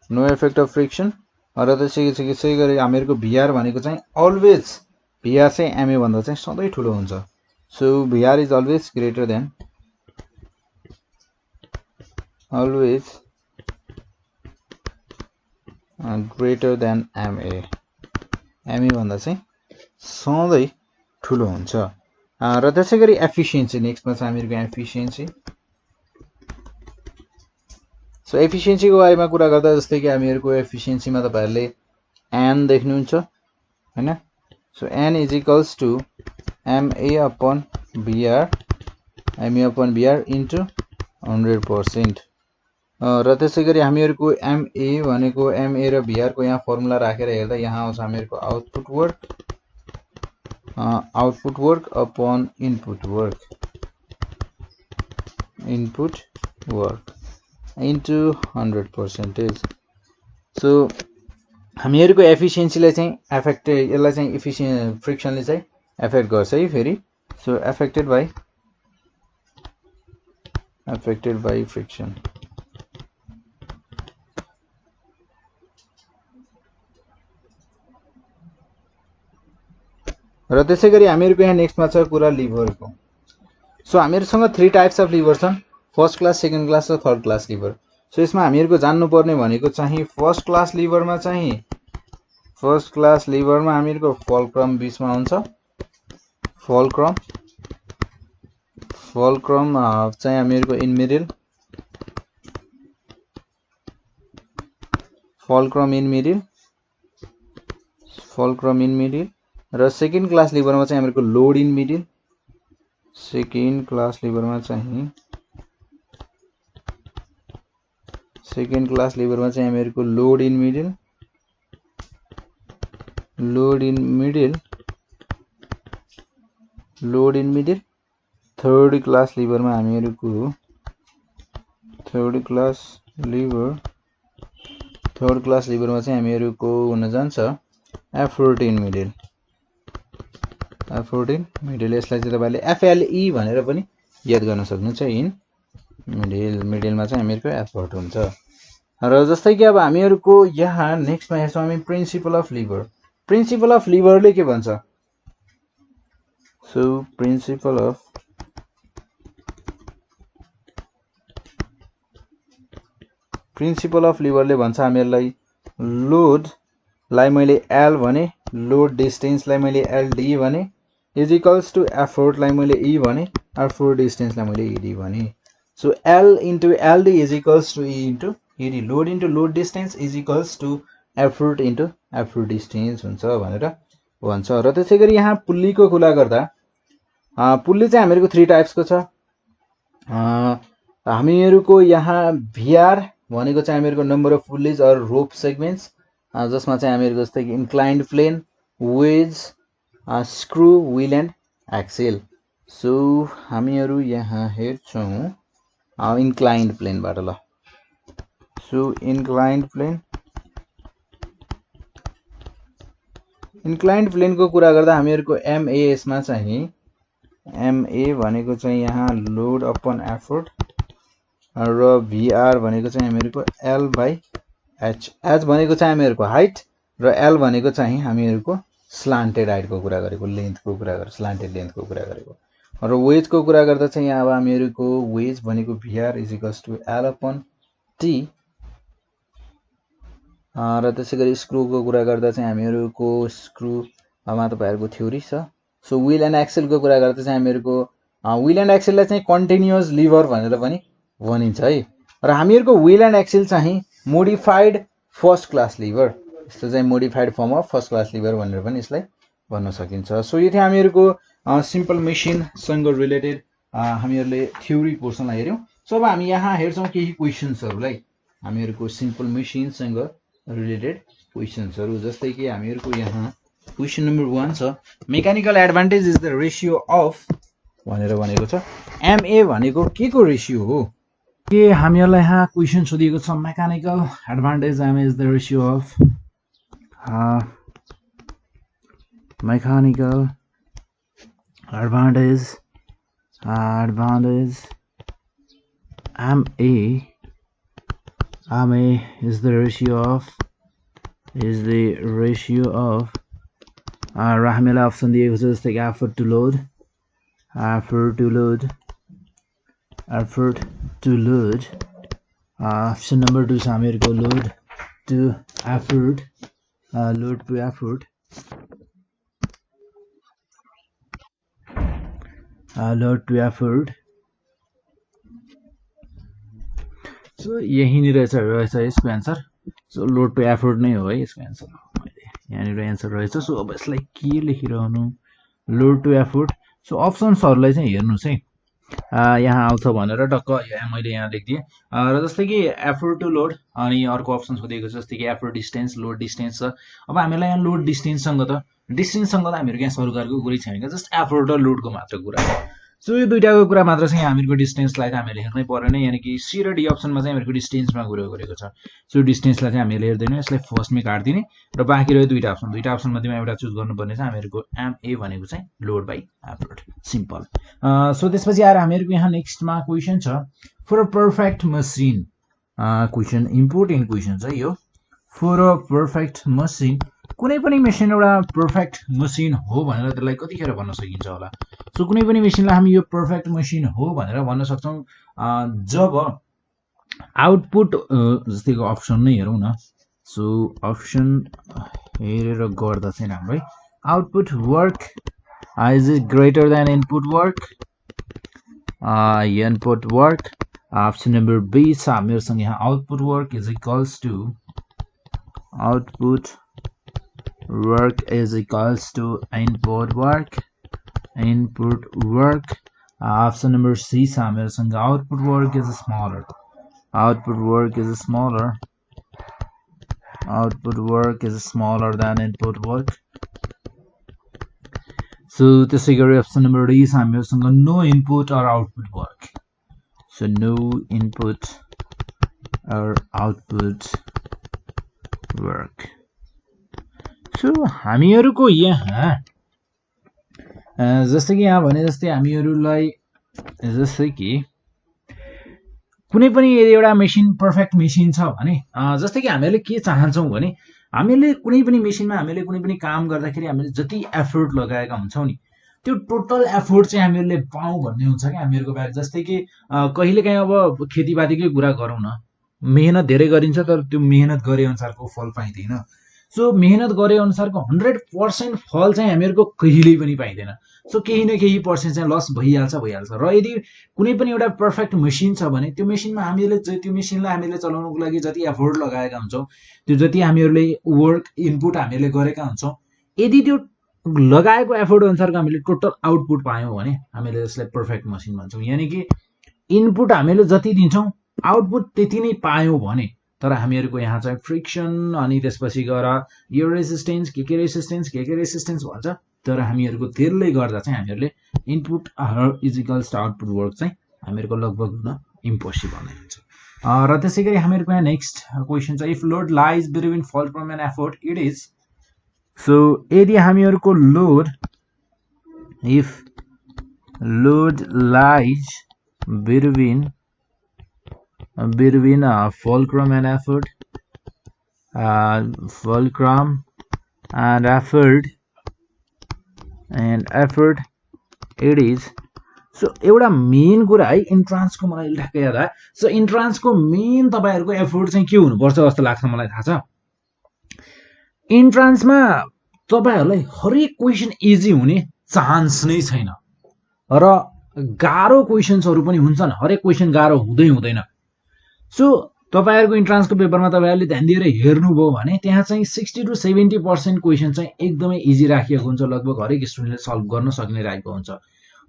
No effect of friction. र त्यसै गरी हामीहरुको भीआर भनेको चाहिँ अलवेज भीआर चाहिँ एमए भन्दा चाहिँ सधैं ठुलो हुन्छ। So VR is always greater than MA. MA भन्दा चाहिँ सधैं ठुलो हुन्छ। र त्यसै गरी एफिसिएन्सी नेक्स्टमा छ हामीहरुको एफिसिएन्सी। सो एफिसिएन्सी को बारेमा कुरा गर्दा जस्तै कि हामीहरुको एफिसिएन्सीमा तपाईहरुले एन देख्नुहुन्छ हैन। So N is equals to MA upon VR into 100%। र त्यसै गरी हामीहरुको एमए भनेको एमए र भीआर को यहाँ फर्मुला राखेर हेर्दा यहाँ आउँछ हामीहरुको output work upon input work into 100%। So हामीहरुको एफिसिएन्सीलाई चाहिँ एफेक्ट यसलाई चाहिँ फ्रिक्सनले चाहिँ एफेक्ट गर्छ है फेरि। So affected by friction. र त्यसै गरी हामीहरुको यहाँ नेक्स्टमा छ कुरा लिभरको। सो हामीहरुसँग 3 टाइप्स अफ लिभर छन्। फर्स्ट क्लास, सेकेन्ड क्लास र थर्ड क्लास लिभर। सो यसमा हामीहरुको जान्नु पर्ने भनेको चाहिँ फर्स्ट क्लास लिभरमा हामीहरुको फल्क्रम बीचमा हुन्छ। फल्क्रम चाहिँ हामीहरुको in middle. Fulcrum in middle. र सेकेन्ड क्लास लिभरमा चाहिँ हामीहरुको load in middle. Second class लिभरमा चाहिँ हामीहरुको load in middle. load in middle third class lever मा हामीहरुको थर्ड क्लास लिभरमा चाहिँ हामीहरुको हुन जान्छ F14 मिडल यसलाई चाहिँ तपाईले FLE भनेर पनि याद गर्न सक्नुहुन्छ इन मिडलमा चाहिँ हामीहरुको एफर्ट हुन्छ र जस्तै कि अब हामीहरुको यहाँ नेक्स्टमा हेर्छौं हामी प्रिन्सिपल अफ लिभरले के भन्छ सो प्रिन्सिपल अफ लिभरले भन्छ हामीहरुलाई लोड लाई मैले L भने लोड डिस्टेन्स लाई मैले LD भने इज इक्वल्स टु एफर्ट लाई मैले E भने र फोर डिस्टेन्स लाई मैले ED भने so L into LD is equals to E into ED load into load distance is equals to effort into effort distance हुन्छ भनेर भन्छ र त्यसैगरी यहाँ पुल्लीको कुरा गर्दा पुल्ली चाहिँ हामीहरुको 3 टाइप्सको छ हामीहरुको यहाँ VR भनेको चाहिँ हामीहरुको number of pulleys or rope segments जसमा चाहिँ हामीहरुको जस्तै कि inclined plane wedge screw wheel and axle so हामीहरु यहाँ हेर्छौं इन्क्लाइन्ड प्लेनबाट ल सो इन्क्लाइन्ड प्लेनको कुरा गर्दा हामीहरुको MA यसमा चाहिँ MA भनेको चाहिँ यहाँ लोड अपन एफर्ट र VR भनेको चाहिँ हामीहरुको L बाइ H भनेको चाहिँ हामीहरुको हाइट र L भनेको चाहिँ हामीहरुको स्लान्टेड हाइटको कुरा गरेको लेन्थको कुरा गरेको स्लान्टेड लेन्थको कुरा गरेको र वेजको कुरा गर्दा चाहिँ यहाँ अब हामीहरुको वेज भनेको VR is equals to L upon T र त्यसैगरी स्क्रुको कुरा गर्दा चाहिँ हामीहरुको स्क्रुमा तपाईहरुको थ्योरी छ सो व्हील एन्ड एक्सेलको कुरा गर्दा चाहिँ हामीहरुको व्हील एन्ड एक्सेललाई चाहिँ कन्टिन्युअस लिभर भनेर पनि भनिन्छ है र हामीहरुको व्हील एन्ड एक्सेल चाहिँ मोडिफाइड फर्स्ट क्लास लिभर यसले चाहिँ modified form of first class lever भनेर पनि यसलाई भन्न सकिन्छ सो यो थियो हामीहरुको सिम्पल मेसिन सँग रिलेटेड हामीहरुले थ्योरी पोर्सनलाई हेर्यौं सो अब हामी यहाँ हेर्छौं केही क्वेशन्सहरुलाई हामीहरुको सिम्पल मेसिन सँग रिलेटेड क्वेशन्सहरु जस्तै कि हामीहरुको यहाँ क्वेशन नम्बर 1 छ mechanical advantage is the ratio of भनेर भनेको छ MA भनेको के को रेशियो हो के हामीहरुलाई यहाँ क्वेशन सोधिएको छ mechanical advantage MA is the ratio of mechanical advantage MA is the ratio of र हामीलाई अप्सन दिएको छ जस्तै कि effort to load option number 2 छ हामीहरुको load to effort सो यही नै रहेछ यसको answer so load to effort नै हो है यसको आन्सर यहाँनिर आन्सर रहेछ सो अब यसलाई के लेखिरहनु लोड टु एफर्ट सो अप्सन्सहरुलाई चाहिँ हेर्नुस् है यहाँ आउँछ भनेर टक्क मैले यहाँ लेखिदिए र जस्तै कि एफर्ट टु लोड अनि अर्को अप्सन सोधिएको छ जस्तै कि एफर्ट डिस्टेन्स लोड डिस्टेन्स छ अब हामीलाई यहाँ लोड डिस्टेन्ससँग त हामीहरुको यहाँ सरकारको कुरै छैन जस्ट एफर्ट र लोडको मात्र कुरा हो सो यो दुईटाको कुरा मात्र चाहिँ हामीहरुको डिस्टेन्सलाई त हामीले हेर्नै पर्दैन यानी कि सी र डी अप्सनमा चाहिँ हामीहरुको डिस्टेन्समा कुरा गरेको छ सो डिस्टेन्सलाई चाहिँ हामीले हेर्दैनौं यसलाई फर्स्टमै काट्दिने र बाँकी रह्यो दुईटा अप्सन मध्येमा एउटा चुज गर्नुपर्ने छ हामीहरुको MA भनेको चाहिँ load by effort simple so त्यसपछि आएर हामीहरुको यहाँ नेक्स्टमा क्वेशन छ for a perfect machine question important question छ यो फर अ परफेक्ट मसिन कुनै पनि मेसिन एउटा परफेक्ट मसिन हो भनेर त्यसलाई कतिखेर भन्न सकिन्छ होला सो कुनै पनि मेसिनलाई हामी यो परफेक्ट मसिन हो भनेर भन्न सक्छौं जब आउटपुट जस्तैको अप्सन नै हेरौं न सो अप्सन हेरेर गर्दा चाहिँ हाम्रो output work is greater than input work option number B छ हामीहरुसँग यहाँ output work is equals to input work option number C छ हामीहरुसँग output work is smaller than input work so त्यसै गरी अप्सन नम्बर डी छ हामीहरूसँग no input or output work. So no input or output work. So हामीहरूको यहाँ जस्तै कि यहाँ भने जस्तै हामीहरूलाई जस्तै कि कुनै पनि एउटा मेसिन पर्फेक्ट मेसिन छ भने जस्तै कि हामीहरूले के चाहन्छौँ भने हामीले कुनै पनि मेसिनमा हामीले कुनै पनि काम गर्दाखेरि हामीले जति एफोर्ट लगाएका हुन्छौँ नि त्यो टोटल एफोर्ट चाहिँ हामीहरूले पाऊँ भन्ने हुन्छ क्या हामीहरूको बारे. जस्तै कि कहिलेकाहीँ अब खेतीपातीकै कुरा गरौँ न, मेहनत धेरै गरिन्छ तर त्यो मेहनत गरे अनुसारको फल पाइँदैन. सो मेहनत गरे अनुसारको 100% फल चाहिँ हामीहरूको कहिल्यै पनि पाइँदैन. सो केही न केही पर्सेन्ट चाहिँ लस भइहाल्छ. र यदि कुनै पनि एउटा पर्फेक्ट मेसिन छ भने त्यो मेसिनमा हामीले त्यो मेसिनलाई हामीले चलाउनको लागि जति एफोर्ट लगाएका हुन्छौँ, त्यो जति हामीहरूले वर्क इनपुट हामीले गरेका हुन्छौँ, यदि त्यो लगाएको एफोर्ट अनुसारको हामीले टोटल आउटपुट पायौँ भने हामीले त्यसलाई पर्फेक्ट मेसिन भन्छौँ. यानि कि इनपुट हामीले जति दिन्छौँ आउटपुट त्यति नै पायौँ भने. तर हामीहरूको यहाँ चाहिँ फ्रिक्सन अनि त्यसपछि गएर यो रेसिस्टेन्स के रेसिस्टेन्स भन्छ. तर हामीहरूको त्यसले गर्दा चाहिँ हामीहरूले input equals to output work चाहिँ हामीहरूको लगभग हुन इम्पोसिबल नै हुन्छ. र त्यसै गरी हामीहरूको यहाँ नेक्स्ट क्वेसन छ if load lies between fulcrum and effort it is. So यदि हामीहरूको load if load lies between fulcrum and effort, fulcrum and effort it is. So एउटा मेन कुरा है इन्ट्रान्सको मलाई ठ्याक्कै याद आयो. सो इन्ट्रान्सको मेन तपाईँहरूको एफोर्ट चाहिँ के हुनुपर्छ जस्तो लाग्छ मलाई थाहा छ. इन्ट्रान्समा तपाईँहरूलाई हरेक क्वेसन इजी हुने चान्स नै छैन र गाह्रो क्वेसन्सहरू पनि हुन्छन्. हरेक क्वेसन गाह्रो हुँदैन. सो तपाईँहरूको इन्ट्रान्सको पेपरमा तपाईँहरूले ध्यान दिएर हेर्नुभयो भने त्यहाँ चाहिँ 60 to 70% क्वेसन चाहिँ एकदमै इजी राखिएको हुन्छ. लगभग हरेक स्टुडेन्टले सल्भ गर्न सक्ने रहेको हुन्छ.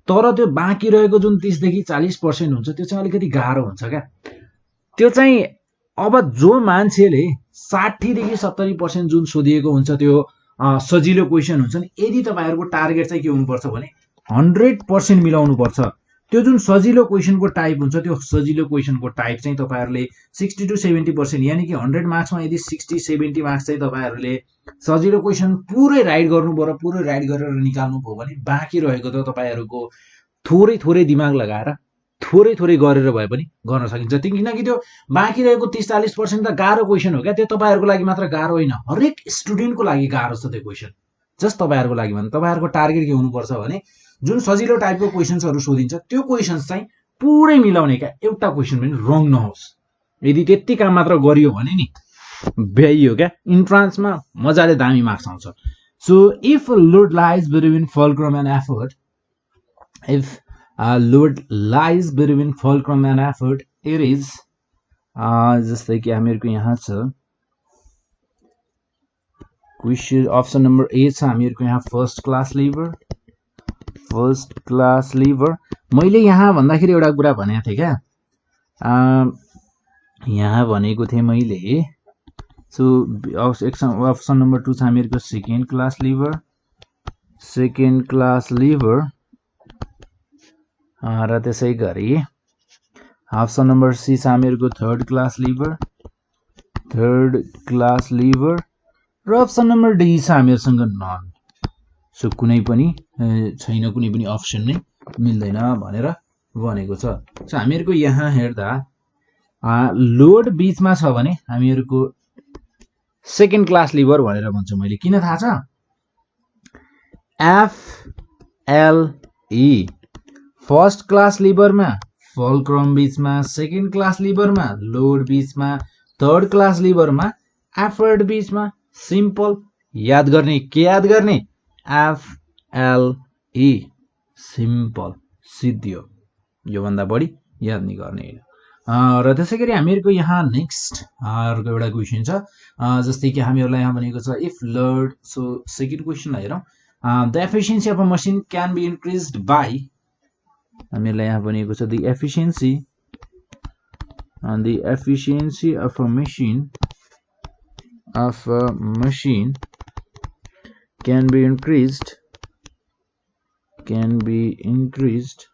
तर त्यो बाँकी रहेको जुन 30 देखि 40% हुन्छ त्यो चाहिँ अलिकति गाह्रो हुन्छ क्या. त्यो चाहिँ अब जो मान्छेले 60 देखि 70% जुन सोधिएको हुन्छ त्यो सजिलो क्वेसन हुन्छ नि, यदि तपाईँहरूको टार्गेट चाहिँ के हुनुपर्छ भने 100% मिलाउनु पर्छ. त्यो जुन सजिलो क्वेसनको टाइप हुन्छ त्यो सजिलो क्वेसनको टाइप चाहिँ तपाईँहरूले 60 to 70% यानि कि 100 मार्क्समा यदि 60-70 मार्क्स चाहिँ तपाईँहरूले सजिलो क्वेसन पुरै राइट गर्नुभयो र पुरै राइट गरेर निकाल्नु भयो भने बाँकी रहेको त तपाईँहरूको थोरै दिमाग लगाएर थोरै गरेर भए पनि गर्न सकिन्छ. किनकि त्यो बाँकी रहेको 30-40% त गाह्रो क्वेसन हो क्या. त्यो तपाईँहरूको लागि मात्र गाह्रो होइन, हरेक स्टुडेन्टको लागि गाह्रो छ त्यो क्वेसन. जस्ट तपाईँहरूको लागि भने तपाईँहरूको टार्गेट के हुनुपर्छ भने जुन सजिलो टाइपको क्वेसन्सहरू सोधिन्छ त्यो क्वेसन्स चाहिँ पुरै मिलाउने क्या, एउटा क्वेसन पनि रङ नहोस्. यदि त्यति काम मात्र गरियो भने नि भ्याइयो क्या, इन्ट्रान्समा मजाले दामी मार्क्स आउँछ. So if load lies between fulcrum and effort, if load lies between fulcrum and effort it is जस्तै कि हामीहरूको यहाँ छ क्वेसन अप्सन नम्बर ए छ हामीहरूको यहाँ फर्स्ट क्लास लिभर. मैले यहाँ भन्दाखेरि एउटा कुरा भनेको थिएँ क्या, यहाँ भनेको थिएँ मैले. सो अप्सन नम्बर 2 छ हामीहरूको सेकेन्ड क्लास लिभर र त्यसै गरी अप्सन नम्बर सी छ हामीहरूको थर्ड क्लास लिभर र अप्सन नम्बर डी छ हामीहरूसँग नन. सो कुनै पनि छैन, कुनै पनि अप्सन नै मिल्दैन भनेर भनेको छ. सो हामीहरूको यहाँ हेर्दा लोड बीचमा छ भने हामीहरूको सेकेन्ड क्लास लिभर भनेर भन्छु मैले. किन थाहा छ? FLE फर्स्ट क्लास लिभरमा फलक्रम बीचमा, सेकेन्ड क्लास लिभरमा लोड बीचमा, थर्ड क्लास लिभरमा एफर्ट बीचमा. सिम्पल याद गर्ने, के याद गर्ने? FLE सिम्पल सिद्धियो, योभन्दा बढी याद नै गर्ने होइन. र त्यसै गरी हामीहरूको यहाँ नेक्स्ट एउटा क्वेसन छ जस्तै कि हामीहरूलाई यहाँ भनेको छ इफ लोड. सो सेकेन्ड क्वेसनलाई हेरौँ. The efficiency of a machine can be increased by. हामीहरूलाई यहाँ भनेको छ द एफिसियन्सी अफ अ machine can be increased can be increased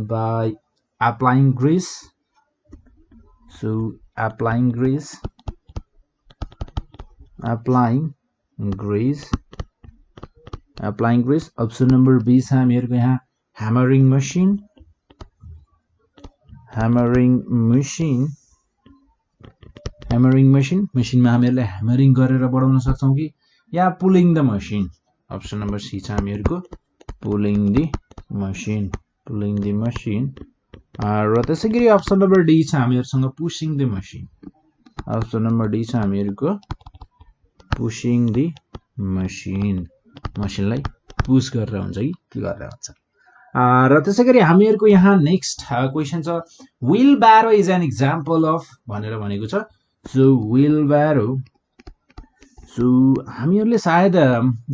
by applying grease. So applying grease option number B छ हामीहरुको यहाँ हैमरिङ मसिन मसिनमा हामीहरुले हैमरिङ गरेर बढाउन सक्छौं कि या pulling the machine option number C छ हामीहरुको पुलिङ द मसिन र त्यसैगरी अप्सन नम्बर डी छ हामीहरुसँग pushing the machine option number D छ हामीहरुको पुशिङ द मसिनलाई पुश गरेर हुन्छ कि के गरेर हुन्छ र त्यसैगरी हामीहरुको यहाँ नेक्स्ट क्वेशन छ wheelbarrow is an example of भनेर भनेको छ सो व्हील ब्यारो सो हामीहरुले सायद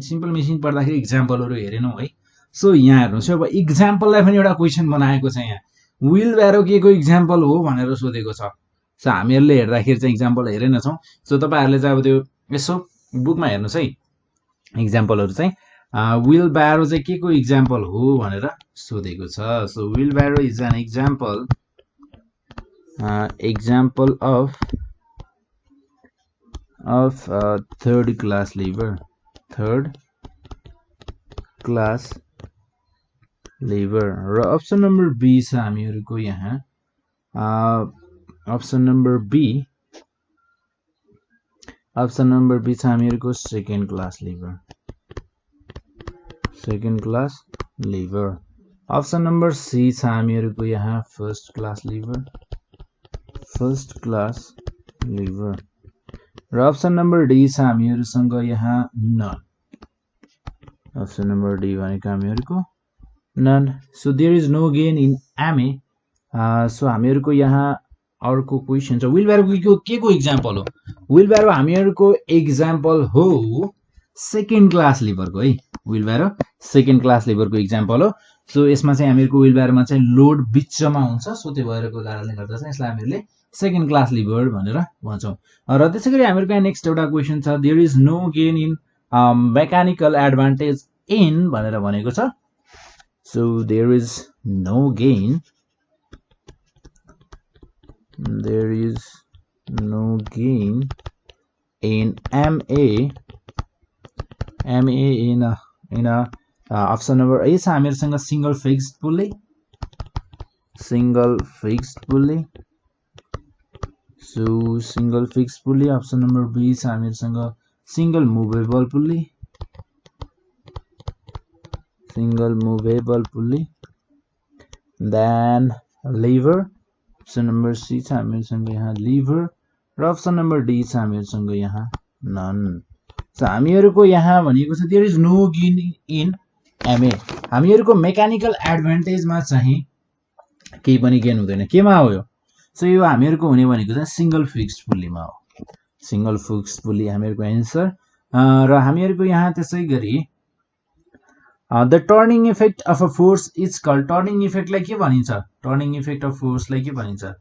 सिम्पल मेसिन पढ्दाखेरि एक्जाम्पलहरु हेरेनौं है सो यहाँ हेर्नुस् अब एक्जाम्पललाई पनि एउटा क्वेशन बनाएको छ यहाँ व्हील ब्यारो के को एक्जाम्पल हो भनेर सोधेको छ सो हामीहरुले हेर्दाखेरि चाहिँ एक्जाम्पल हेरेन छौं सो तपाईहरुले चाहिँ अब त्यो यसो बुकमा हेर्नुस् है एक्जाम्पलहरु चाहिँ व्हील ब्यारो चाहिँ के को एक्जाम्पल हो भनेर सोधेको छ so wheelbarrow is an example of third class lever र अप्सन नम्बर बी छ हामीहरुको यहाँ अप्सन नम्बर बी छ हामीहरुको second class lever option number C छ हामीहरुको यहाँ फर्स्ट क्लास लिभर र अप्सन नम्बर डी छ हामीहरुसँग यहाँ नन अप्सन नम्बर डी भनेको हामीहरुको none so there is no gain in MA so हामीहरुको यहाँ अर्को क्वेशन छ व्हील ब्यारो के को एक्जाम्पल हो व्हील ब्यारो हामीहरुको एक्जाम्पल हो सेकेन्ड क्लास लिभरको है व्हील ब्यारो सेकेन्ड क्लास लिभरको एक्जाम्पल हो सो यसमा चाहिँ हामीहरुको व्हील ब्यारोमा चाहिँ लोड बिचमा हुन्छ सो त्यो भएरको कारणले गर्दा चाहिँ यसलाई हामीहरुले सेकेन्ड क्लास लिभर भनेर भन्छौं र त्यसैगरी हामीहरुको यहाँ नेक्स्ट एउटा क्वेशन छ there is no gain in mechanical advantage in भनेर भनेको छ so there is no gain in MA in a option number A छ हामीहरुसँग single fixed pulley so single fixed pulley option number B छ हामीहरुसँग single movable pulley then lever option number C छ हामीहरुसँग यहाँ lever र option number D छ हामीहरुसँग यहाँ none so हामीहरुको यहाँ भनेको छ there is no gain in MA हामीहरुको मेकानिकल एडभान्टेज मा चाहिँ केही पनि गेन हुँदैन केमा हो यो सो यो हामीहरुको हुने भनेको चाहिँ सिंगल फिक्स्ड पुल्लीमा हो सिंगल फिक्स्ड पुल्ली हामीहरुको आन्सर र हामीहरुको यहाँ त्यसैगरी the turning effect of a force is called turning इफेक्टलाई के भनिन्छ टर्निङ इफेक्ट अफ फोर्सलाई के भनिन्छ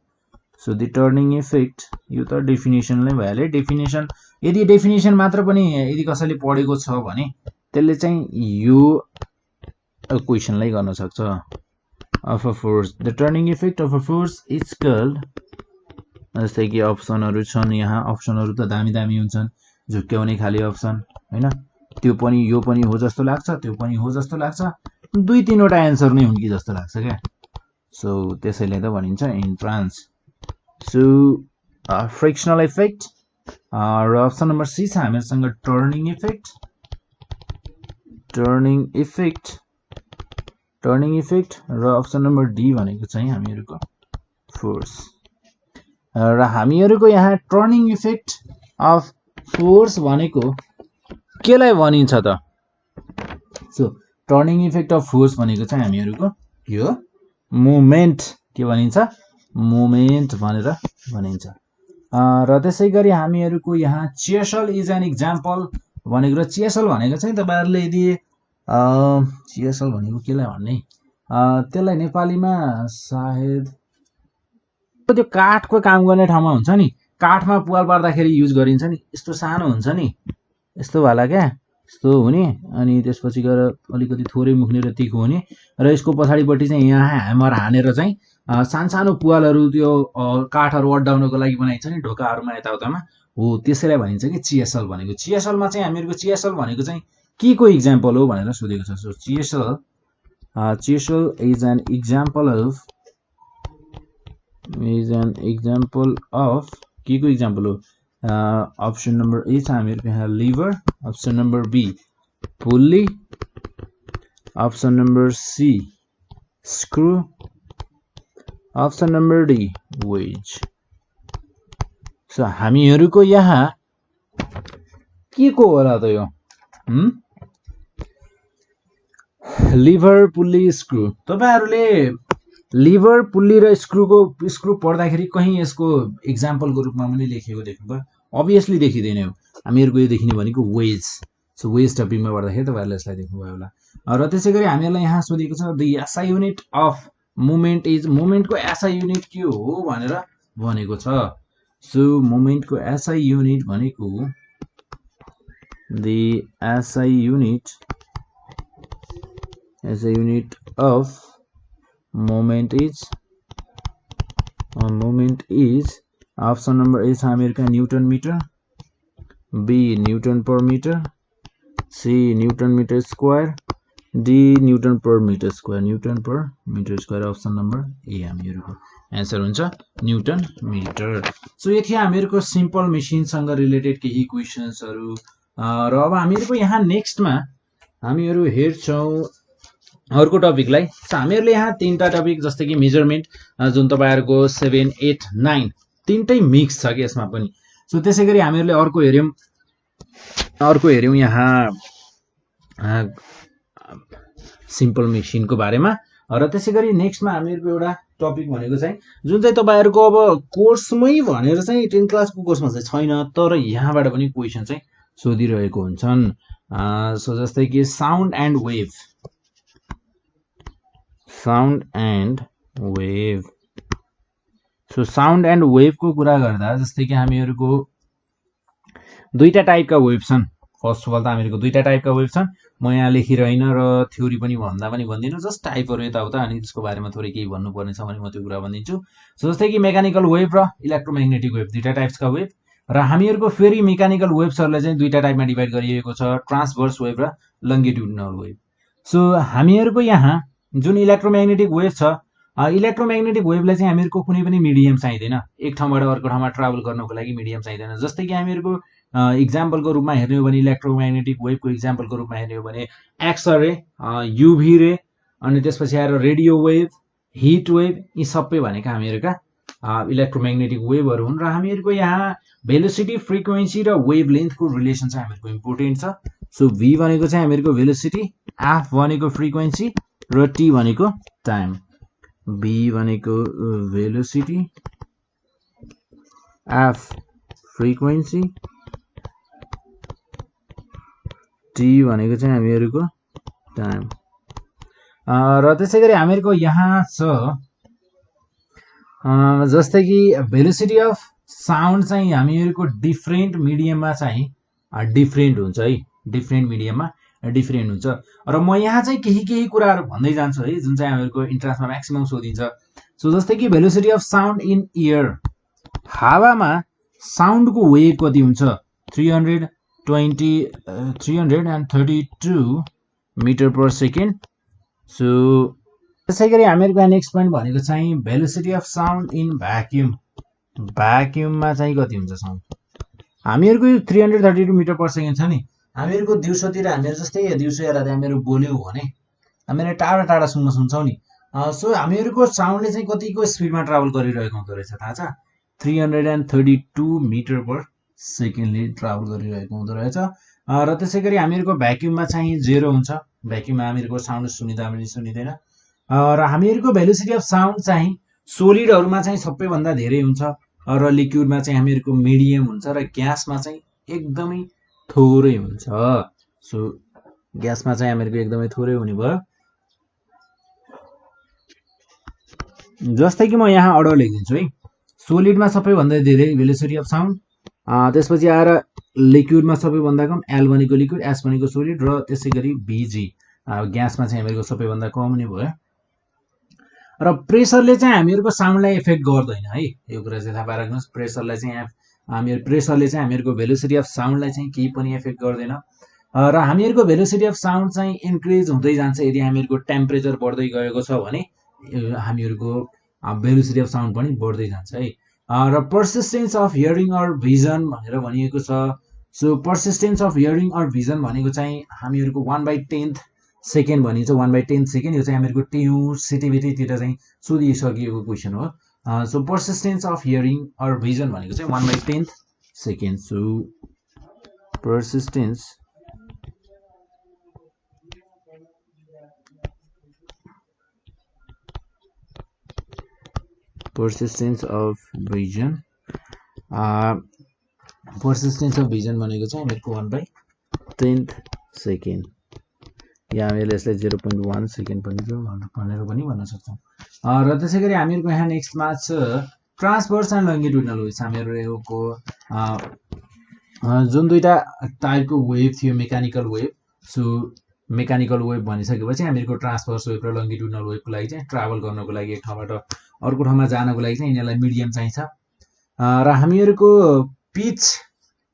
सो द टर्निङ इफेक्ट यो त डेफिनेसनले भइहाल्यो डेफिनेसन यदि डेफिनेसन मात्र पनि यदि कसैले पढेको छ भने त्यसले चाहिँ यो क्वेशनलाई गर्न सक्छ of a force the turning effect of a force is called जस्तै कि अप्सनहरु छन् यहाँ अप्सनहरु त दामी हुन्छन् झुक्क्याउने खाली अप्सन हैन त्यो पनि यो पनि हो जस्तो लाग्छ त्यो पनि हो जस्तो लाग्छ दुई तीनवटा आन्सर नै हुन् कि जस्तो लाग्छ के सो त्यसैले त भनिन्छ इन्ट्रान्स सो फ्रिक्सनल इफेक्ट र अप्सन नम्बर सी छ हामीहरुसँग टर्निङ इफेक्ट र अप्सन नम्बर डी भनेको चाहिँ हामीहरुको फोर्स र हामीहरुको यहाँ टर्निङ इफेक्ट अफ फोर्स भनेको केलाई भनिन्छ त so turning effect of force भनेको चाहिँ हामीहरुको यो मोमेन्ट के भनिन्छ मोमेन्ट भनेर भनिन्छ र त्यसैगरी हामीहरुको यहाँ चेसल इज एन एक्जाम्पल भनेको र चेसल भनेको चाहिँ तपाईहरुले यदि चेसल भनेको केलाई भन्ने त्यसलाई नेपालीमा सायद त्यो काठको काम गर्ने ठाउँमा हुन्छ नि काठमा पुवाल पार्दाखेरि युज गरिन्छ नि, यस्तो सानो हुन्छ नि, यस्तो वाला क्या, यस्तो हुने, अनि त्यसपछि गएर अलिकति थोरै मुख्ने र तिखो हुने, र यसको पछाडिपट्टि चाहिँ यहाँ ह्यामर हानेर चाहिँ सानसानो पुवालहरू त्यो काठहरू अड्डाउनको लागि बनाइन्छ नि ढोकाहरूमा यताउतामा, हो त्यसैलाई भनिन्छ कि चिएसल भनेको। चिएसलमा चाहिँ हामीहरूको चिएसल भनेको चाहिँ के को इक्जाम्पल हो भनेर सोधेको छ। So chisel is an example of के को इक्जाम्पल हो? अप्सन नम्बर ए छ हामीहरूको यहाँ lever, option number B pulley, option number C screw, option number D wedge. So हामीहरूको यहाँ के को होला त यो? Lever, pulley, screw. तपाईहरुले लिभर, पुल्ली र स्क्रु पढ्दाखेरि कहीं यसको इक्जाम्पलको रूपमा पनि लेखेको देख्नुभयो? अभियसली देखिदैन हो। हामीहरुको यो देखिने भनेको वेज। सो वेज टपिकमा पढ्दाखेरि तपाईहरुले यसलाई देख्नुभयो होला। र त्यसैगरी हामीहरुलाई यहाँ सोधेको छ the SI unit of moment is, मोमेन्टको एसआई युनिट के हो भनेर भनेको छ। सो मोमेन्टको एसआई युनिट भनेको the SI unit of moment is option number A छ हामीहरुको newton metre, B newton per metre, C newton metre square, D newton per metre square. Option number A हामीहरुको एन्सर हुन्छ newton metre. So यति हामीहरुको simple मेसिनसँग related केही क्वेशन्सहरु। र अब हामीहरुको यहाँ नेक्स्टमा हामीहरु हेर्छौं अर्को टपिकलाई। सो हामीहरुले यहाँ तीनटा टपिक जस्तै कि मेजरमेन्ट जुन तपाईहरुको 7, 8, 9 तीनटै मिक्स छ कि यसमा पनि। सो त्यसैगरी हामीहरुले अर्को हेर्यौं यहाँ सिम्पल मेसिनको बारेमा। र त्यसैगरी नेक्स्टमा हामीहरुको एउटा टपिक भनेको चाहिँ जुन चाहिँ तपाईहरुको अब कोर्समै भनेर चाहिँ 10 क्लासको कोर्समा चाहिँ छैन, तर यहाँबाट पनि क्वेशन चाहिँ सोधिरहेको हुन्छन्। सो जस्तै कि sound and wave. So sound and वेभको कुरा गर्दा जस्तै कि हामीहरुको दुईटा टाइपका वेभ छन्। फर्स्ट अफ अल त हामीहरुको दुईटा टाइपका वेभ छन्। म यहाँ लेखिरहन र थ्योरी पनि भन्दा पनि भन्दिनु, जस्ट टाइपहरु यताउता, अनि त्यसको बारेमा थोरै केही भन्नुपर्ने छ भने म त्यो कुरा भनिदिन्छु। सो जस्तै कि मेकानिकल वेभ र इलेक्ट्रोम्याग्नेटिक वेभ दुईटा टाइप्सका वेभ। र हामीहरुको फेरि मेकानिकल वेभ्सहरुलाई चाहिँ दुईटा टाइपमा डिभाइड गरिएको छ, ट्रान्सभर्स वेभ र लंगिट्युडिनल वेभ। सो हामीहरुको यहाँ जुन इलेक्ट्रोम्याग्नेटिक वेभ छ, इलेक्ट्रोम्याग्नेटिक वेभलाई चाहिँ हामीहरुको कुनै पनि मिडियम चाहिदैन, एक ठाउँबाट अर्को ठाउँमा ट्राभल गर्नको लागि मिडियम चाहिदैन। जस्तै कि हामीहरुको इक्जाम्पलको रूपमा हेर्ने हो भने इलेक्ट्रोम्याग्नेटिक वेभको इक्जाम्पलको रूपमा हेर्ने हो भने एक्स रे, युभी रे, अनि त्यसपछि आएर रेडियो वेभ, हिट वेभ, यी सबै भनेका हामीहरुका इलेक्ट्रोम्याग्नेटिक वेभहरु हुन्। र हामीहरुको यहाँ भेलोसिटी, फ्रिक्वेन्सी र वेभ लेन्थको रिलेसन चाहिँ हामीहरुको इम्पोर्टेन्ट छ। सो v भनेको चाहिँ हामीहरुको भेलोसिटी, f भनेको फ्रिक्वेन्सी र t भनेको टाइम। v भनेको भेलोसिटी, f फ्रिक्वेन्सी, t भनेको चाहिँ हामीहरुको टाइम। र त्यसैगरी हामीहरुको यहाँ छ जस्तै कि भेलोसिटी अफ साउन्ड चाहिँ हामीहरुको डिफरेन्ट मिडियममा चाहिँ डिफरेन्ट हुन्छ है, डिफरेन्ट मिडियममा डिफरेन्ट हुन्छ। र म यहाँ चाहिँ केही कुराहरु भन्दै जान्छु है, जुन चाहिँ हामीहरुको इन्ट्रान्समा म्याक्सिमम सोधिन्छ। सो जस्तै कि velocity of sound in air, हावामा साउन्डको वेभ कति हुन्छ? 332 मिटर पर सेकेन्ड। सो त्यसैगरी हामीहरुको नेक्स्ट पोइन्ट भनेको चाहिँ velocity of sound in vacuum, भ्याक्युममा चाहिँ कति हुन्छ साउन्ड? हामीहरुको 332 मिटर पर सेकेन्ड छ नि। हामीहरुको दिउँसोतिर हामीहरु जस्तै दिउँसो हेर्दा हामीहरु बोल्यौ भने हामीहरु टाढा टाढा सुन्छौं नि। सो हामीहरुको साउन्डले चाहिँ कतिको स्पिडमा ट्राभल गरिरहेको हुँदो रहेछ थाहा छ? 332 मिटर पर सेकेन्डले ट्राभल गरिरहेको हुँदो रहेछ। र त्यसैगरी हामीहरुको भ्याक्युममा चाहिँ 0 हुन्छ, भ्याक्युममा हामीहरुको साउन्ड सुनिँदा पनि सुनिदैन। र हामीहरुको भेलोसिटी अफ साउन्ड चाहिँ सोलिडहरुमा चाहिँ सबैभन्दा धेरै हुन्छ, र लिक्विडमा चाहिँ हामीहरुको मिडियम हुन्छ, र ग्यासमा चाहिँ एकदमै थोरै हुन्छ। सो ग्यासमा चाहिँ हामीहरुको एकदमै थोरै हुने भयो। जस्तै कि म यहाँ अर्डर लेखिदिन्छु है। सोलिडमा सबैभन्दा धेरै भेलोसिटी अफ साउन्ड, त्यसपछि आएर लिक्विडमा सबैभन्दा कम, एल भनेको लिक्विड, एस भनेको सोलिड, र त्यसै गरी बिजी ग्यासमा चाहिँ हामीहरूको सबैभन्दा कम नै भयो। र प्रेसरले चाहिँ हामीहरूको साउन्डलाई इफेक्ट गर्दैन है, यो कुरा चाहिँ थाहा पाएर राख्नुहोस्। प्रेसरले चाहिँ हामीहरूको भेलोसिटी अफ साउन्डलाई चाहिँ केही पनि इफेक्ट गर्दैन। र हामीहरूको भेलोसिटी अफ साउन्ड चाहिँ इन्क्रिज हुँदै जान्छ यदि हामीहरूको टेम्परेचर बढ्दै गएको छ भने हामीहरूको भेलोसिटी अफ साउन्ड पनि बढ्दै जान्छ है। र persistence of hearing or vision भनेर भनिएको छ। So persistence of hearing or vision भनेको चाहिँ हामीहरूको 1/10 सेकेन्ड भनिन्छ, 1/10 सेकेन्ड। यो चाहिँ हामीहरूको टेउ सिटिभिटीतिर चाहिँ सोधिसकिएको क्वेसन हो। So persistence of hearing or vision भनेको चाहिँ 1/10 second. So persistence of vision, persistence of vision भनेको चाहिँ हामीहरूको 1/10 सेकेन्ड, या हामीले यसलाई 0.1 सेकेन्ड भनेर पनि भन्न सक्छौँ। र त्यसै गरी हामीहरूको यहाँ नेक्स्टमा छ ट्रान्सभर्स एन्ड लङ्गिट्युडनल वेभ्स। हामीहरूको जुन दुईटा टाइपको वेभ थियो, mechanical wave. So mechanical wave भनिसकेपछि हामीहरूको ट्रान्सभर्स वेभ र लङ्गिट्युडनल वेभको लागि चाहिँ ट्राभल गर्नको लागि एक ठाउँबाट अर्को ठाउँमा जानको लागि चाहिँ यिनीहरूलाई मिडियम चाहिन्छ। र हामीहरूको पिच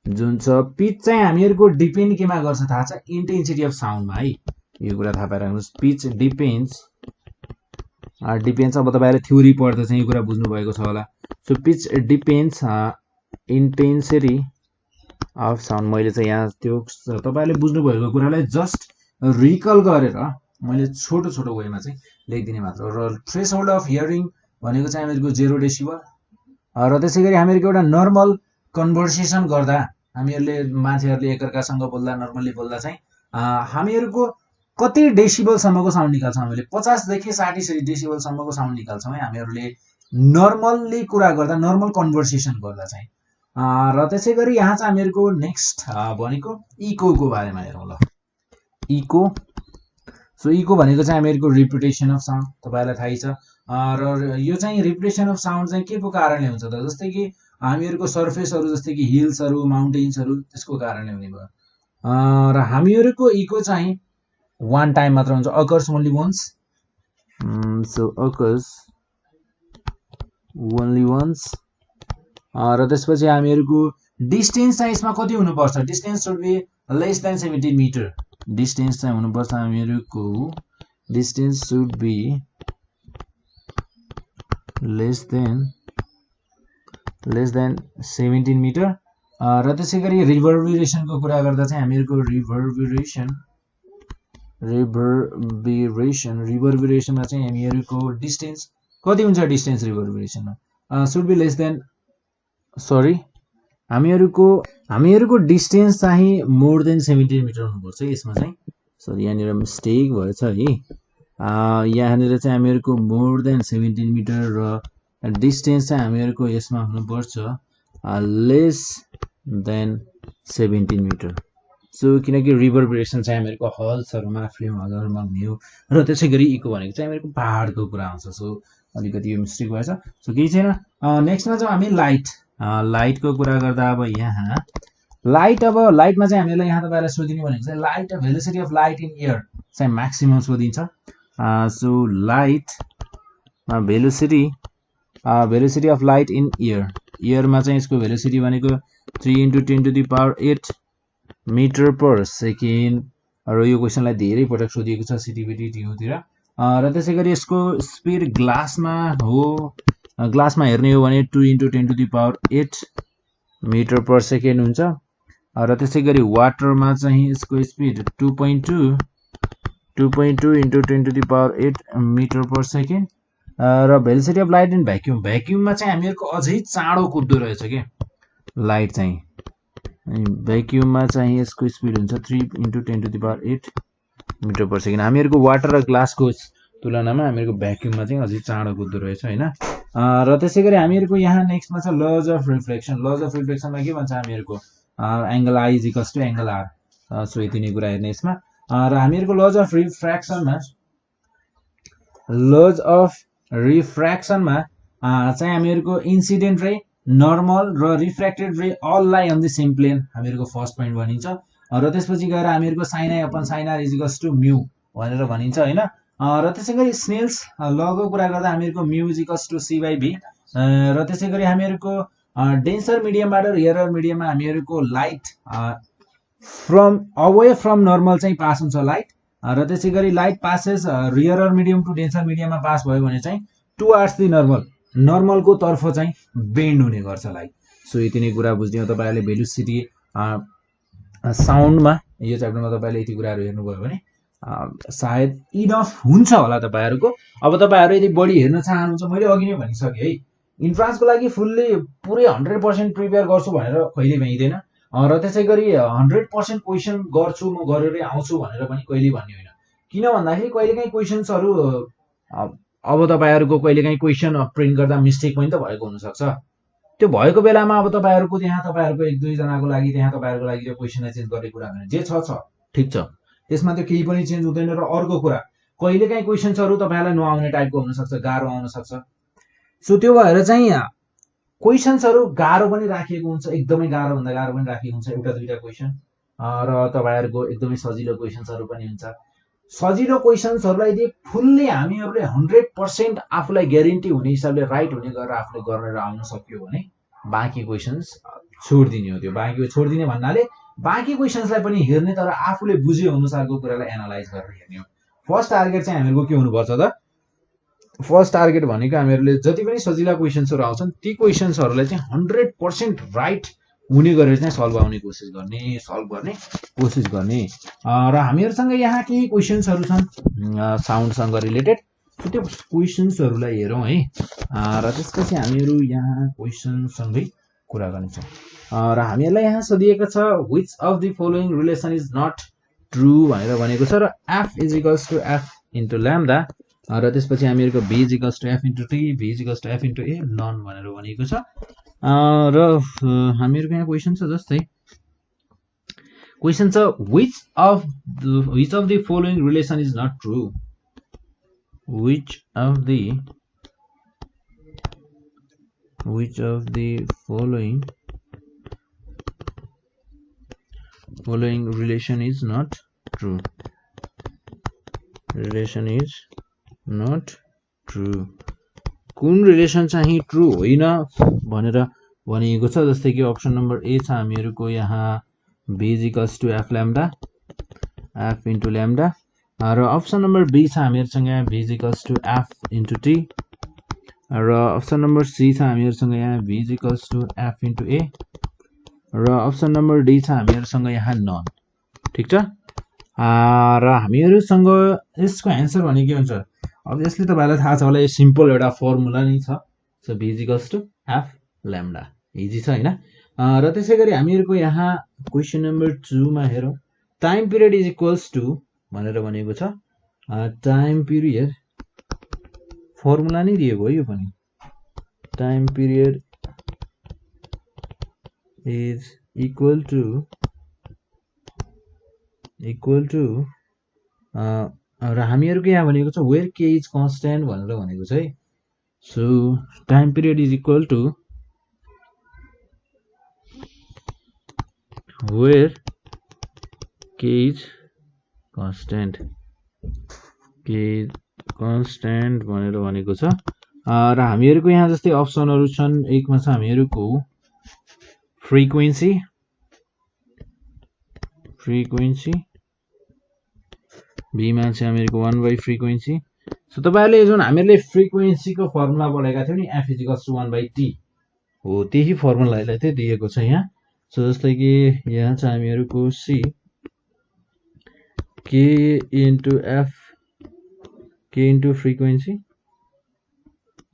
जुन छ, पिच चाहिँ हामीहरूको डिपेन्ड केमा गर्छ थाहा छ? इन्टेन्सिटी अफ साउन्डमा है, यो कुरा थाहा पाएर राख्नुहोस्। पिच डिपेन्ड्स अब तपाईँहरूले थ्योरी पढ्दा चाहिँ यो कुरा बुझ्नुभएको छ होला। So pitch depends intensity of sound. मैले चाहिँ यहाँ त्यो तपाईँहरूले बुझ्नुभएको कुरालाई जस्ट रिकल गरेर मैले छोटो छोटो वेमा चाहिँ लेखिदिने मात्र। र थ्रेसहोल्ड अफ हियरिङ भनेको चाहिँ हामीहरूको 0 डेसिबल। र त्यसै गरी हामीहरूको एउटा नर्मल कन्भर्सेसन गर्दा, हामीहरूले मान्छेहरूले एकअर्कासँग बोल्दा, नर्मल्ली बोल्दा चाहिँ हामीहरूको कति डेसिबलसम्मको साउन्ड निकाल्छौँ? हामीले 50 देखि 60 डेसिबलसम्मको साउन्ड निकाल्छौँ है हामीहरूले नर्मल्ली कुरा गर्दा, नर्मल कन्भर्सेसन गर्दा चाहिँ। र त्यसै गरी यहाँ चाहिँ हामीहरूको नेक्स्ट भनेको इकोको बारेमा हेरौँ ल। इको, सो इको भनेको चाहिँ हामीहरूको रिपिटेसन अफ साउन्ड, तपाईँहरूलाई थाहै छ। र यो चाहिँ रिपिटेसन अफ साउन्ड चाहिँ के को कारणले हुन्छ त? जस्तै कि हामीहरूको सर्फेसहरू, जस्तै कि हिल्सहरू, माउन्टेन्सहरू, त्यसको कारणले हुने भयो। र हामीहरूको इको चाहिँ वान टाइम मात्र हुन्छ, occurs only once. So occurs only once. र त्यसपछि हामीहरूको डिस्टेन्स चाहिँ यसमा कति हुनुपर्छ? Distance should be less than 17 मिटर। डिस्टेन्स चाहिँ हुनुपर्छ हामीहरूको, distance should be less than 17 मिटर। र त्यसै गरी रिभर्बरेसनको कुरा गर्दा चाहिँ हामीहरूको रिभर्बरेसनमा चाहिँ हामीहरूको डिस्टेन्स कति हुन्छ? डिस्टेन्स रिभर्बरेसनमा should be less than, sorry, हामीहरूको डिस्टेन्स चाहिँ मोर देन 17 मिटर हुनुपर्छ यसमा चाहिँ। सरी, यहाँनिर मिस्टेक भएछ है। यहाँनिर चाहिँ हामीहरूको मोर देन 17 मिटर र डिस्टेन्स चाहिँ हामीहरूको यसमा हुनुपर्छ लेस देन 17 मिटर। सो किनकि रिभर्बरेसन चाहिँ हामीहरूको हल्सहरूमा, फिल्म हलहरूमा हुने हो। र त्यसै गरी इको भनेको चाहिँ हामीहरूको पहाडको कुरा आउँछ। सो अलिकति यो मिस्टेक भएछ। सो केही छैन। नेक्स्टमा चाहिँ हामी लाइटको कुरा गर्दा, अब यहाँ लाइटमा चाहिँ हामीलाई यहाँ तपाईँलाई सोधिने भनेको चाहिँ light, velocity of light in air चाहिँ म्याक्सिमम सोधिन्छ। सो लाइटमा भेलोसिटी अफ लाइट इन एयरमा चाहिँ यसको भेलोसिटी भनेको 3 × 10⁸ मिटर पर सेकेन्ड। र यो क्वेसनलाई धेरै पटक सोधिएको छ सिटिभिटी टियुतिर। र त्यसै गरी यसको स्पिड ग्लासमा हेर्ने हो भने 2 × 10⁸ मिटर पर सेकेन्ड हुन्छ। र त्यसै गरी वाटरमा चाहिँ यसको स्पिड 2.2 × 10⁸ मिटर पर सेकेन्ड। र भेलोसिटी अफ लाइट इन भ्याक्युममा चाहिँ हामीहरूको अझै चाँडो कुद्दो रहेछ कि लाइट चाहिँ। भ्याक्युममा चाहिँ यसको स्पिड हुन्छ 3 × 10⁸ मिटर पर सेकेन्ड। हामीहरूको वाटर र ग्लासको तुलनामा हामीहरूको भ्याक्युममा चाहिँ अझै चाँडो कुद्दो रहेछ होइन। र त्यसै गरी हामीहरूको यहाँ नेक्स्टमा छ laws of reflection. Laws of रिफ्लेक्सनमा के भन्छ? हामीहरूको angle I is equals to angle R. So यति नै कुरा हेर्ने यसमा। र हामीहरूको लज अफ रिफ्र्याक्सनमा चाहिँ हामीहरूको इन्सिडेन्ट रे, नर्मल र रिफ्र्याक्टेड ray all lie on the same plane हामीहरूको फर्स्ट पोइन्ट भनिन्छ। र त्यसपछि गएर हामीहरूको sine i upon sine r equals to mu भनेर भनिन्छ होइन। र त्यसै गरी स्नेल्स लको कुरा गर्दा हामीहरूको mu is equals to C by V. र त्यसै गरी हामीहरूको डेन्सर मिडियमबाट रियरर मिडियममा हामीहरूको light from away from normal चाहिँ पास हुन्छ लाइट। र त्यसै गरी light passes rarer medium to denser मिडियममा पास भयो भने चाहिँ टुवार्ड्स दि नर्मल, नर्मलको तर्फ चाहिँ बेन्ड हुने गर्छ लाइट। सो यति नै कुरा बुझ्दियो तपाईँहरूले भेलोसिटी साउन्डमा यो च्याप्टरमा तपाईँले यति कुराहरू हेर्नुभयो भने सायद इनफ हुन्छ होला तपाईँहरूको। अब तपाईँहरू यदि बढी हेर्न चाहनुहुन्छ, मैले अघि नै भनिसकेँ है, इन्ट्रान्सको लागि फुल्ली पुरै 100% प्रिपेयर गर्छु भनेर कहिले भ्याइँदैन। र त्यसै गरी 100% क्वेसन गर्छु म गरेरै आउँछु भनेर पनि कहिले भन्ने होइन। किन भन्दाखेरि कहिलेकाहीँ क्वेसन्सहरू अब तपाईँहरूको कहिलेकाहीँ क्वेसन प्रिन्ट गर्दा मिस्टेक पनि त भएको हुनसक्छ। त्यो भएको बेलामा अब तपाईँहरूको त्यहाँ तपाईँहरूको 1-2जनाको लागि त्यहाँ तपाईँहरूको लागि त्यो क्वेसनलाई चेन्ज गर्ने कुरा होइन। जे छ ठिक छ, त्यसमा त्यो केही पनि चेन्ज हुँदैन। र अर्को कुरा, कहिलेकाहीँ क्वेसन्सहरू तपाईँलाई नआउने टाइपको हुनसक्छ, गाह्रो आउन सक्छ। सो त्यो भएर चाहिँ क्वेसन्सहरू गाह्रो पनि राखिएको हुन्छ, एकदमै गाह्रोभन्दा गाह्रो पनि राखिएको हुन्छ, एउटा दुईटा क्वेसन। र तपाईँहरूको एकदमै सजिलो क्वेसन्सहरू पनि हुन्छ। सजिलो क्वेसन्सहरूलाई यदि फुल्ली हामीहरूले 100% आफूलाई ग्यारेन्टी हुने हिसाबले राइट हुने गरेर आफूले गरेर आउन सक्यो भने बाँकी क्वेसन्स छोडिदिने हो। त्यो बाँकी छोडिदिने भन्नाले बाँकी क्वेसन्सलाई पनि हेर्ने, तर आफूले बुझे अनुसारको कुरालाई एनालाइज गरेर हेर्ने हो। फर्स्ट टार्गेट चाहिँ हामीहरूको के हुनुपर्छ त? फर्स्ट टार्गेट भनेको हामीहरूले जति पनि सजिला क्वेसन्सहरू आउँछन् ती क्वेसन्सहरूलाई चाहिँ 100% राइट हुने गरेर चाहिँ सल्भ गर्ने कोसिस गर्ने। र हामीहरूसँग यहाँ केही क्वेसन्सहरू छन् साउन्डसँग रिलेटेड। त्यो क्वेसन्सहरूलाई हेरौँ है। र त्यसपछि हामीहरू यहाँ क्वेसनसँगै कुरा गर्नेछौँ। र हामीहरूलाई यहाँ सोधिएको छ which of the following relation is not true भनेर भनेको छ। र F is equals to F into lambda. र त्यसपछि हामीहरूको V is equals to F into T, V is equals to F into A none भनेर भनेको छ। र हामीहरूको यहाँ क्वेसन छ जस्तै क्वेसन छ which of the following relation is not true. Which of the following relation is not true. Relation is not true. कुन रिलेसन चाहिँ ट्रु होइन भनेर भनिएको छ। जस्तै कि अप्सन नम्बर ए छ हामीहरूको यहाँ V is equals to F lambda, F into lambda. र अप्सन नम्बर बी छ हामीहरूसँग यहाँ V is equals to F into T. र अप्सन नम्बर सी छ हामीहरूसँग यहाँ V is equals to F into A. र अप्सन नम्बर डी छ हामीहरूसँग यहाँ नन। ठिक छ। र हामीहरूसँग यसको एन्सर भने के हुन्छ? अभियसली तपाईँलाई थाहा छ होला, यो सिम्पल एउटा फर्मुला नै छ। So V is equals to F lambda, easy छ होइन। र त्यसै गरी हामीहरूको यहाँ क्वेसन नम्बर 2 मा हेरौँ। Time period is equals to भनेर भनेको छ। टाइम पिरियड फर्मुला नै दिएको हो यो पनि। Time period is equal to र हामीहरूको यहाँ भनेको छ वेयर के इज कन्स्ट्यान्ट भनेर भनेको छ है। So time period is equal to where K is constant भनेर भनेको छ। र हामीहरूको यहाँ जस्तै अप्सनहरू छन्। एकमा छ हामीहरूको फ्रिक्वेन्सी, बीमा चाहिँ हामीहरूको 1 फ्रिक्वेन्सी। सो तपाईँहरूले जुन हामीहरूले फ्रिक्वेन्सीको फर्मुला पढेका थियौँ नि, F is equals to 1/t हो, त्यही फर्मुलालाई चाहिँ दिएको छ यहाँ। सो जस्तै कि यहाँ चाहिँ हामीहरूको सी के इन्टु एफ, के इन्टु फ्रिक्वेन्सी।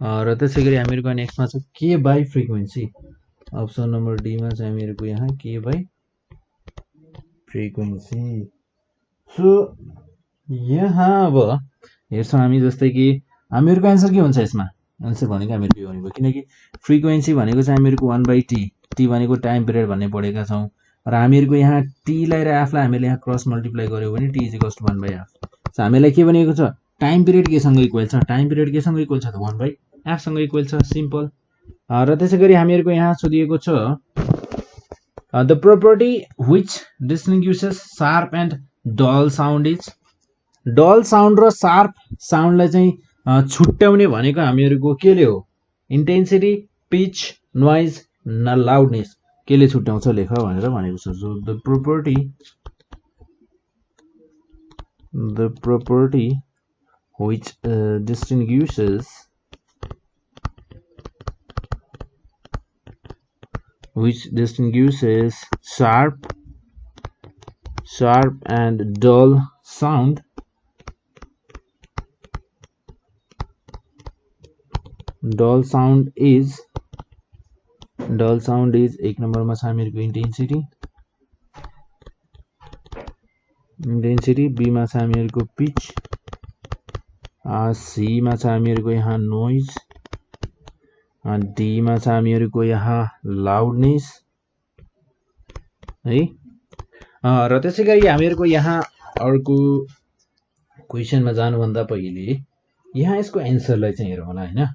र त्यसै गरी हामीहरूको नेक्स्टमा छ के by frequency. Option number D मा चाहिँ हामीहरूको यहाँ के बाई फ्रिक्वेन्सी। सो यहाँ अब हेर्छौँ हामी जस्तै कि हामीहरूको एन्सर के हुन्छ यसमा? एन्सर भनेको हामीहरूको यो भनेको, किनकि फ्रिक्वेन्सी भनेको चाहिँ हामीहरूको 1/t, टी भनेको टाइम पिरियड भन्ने पढेका छौँ। र हामीहरूको यहाँ टीलाई र एफलाई हामीले यहाँ क्रस मल्टिप्लाई गर्यो भने T is equals to 1/f। सो हामीलाई के भनेको छ? टाइम पिरियड केसँग इक्वल छ? टाइम पिरियड केसँग इक्वल छ त? 1/f एफसँग इक्वल छ, सिम्पल। र त्यसै गरी हामीहरूको यहाँ सोधिएको छ the property which distinguishes sharp and dull sound is. Dull sound र शार्प साउन्डलाई चाहिँ छुट्याउने भनेको हामीहरूको केले हो? इन्टेन्सिटी, पिच, नोइज न लाउडनेस। केले छुट्याउँछ लेख भनेर भनेको छ। So the property which distinguishes sharp and dull sound is एक नम्बरमा छ हामीहरूको इन्टेन्सिटी, बी मा छ हामीहरूको पिच, सी मा छ हामीहरूको यहाँ नोइज, डी मा छ हामीहरूको यहाँ लाउडनेस है। र त्यसै गरी हामीहरूको यहाँ अर्को क्वेसनमा जानुभन्दा पहिले यहाँ यसको एन्सरलाई चाहिँ हेरौँ होला हैन।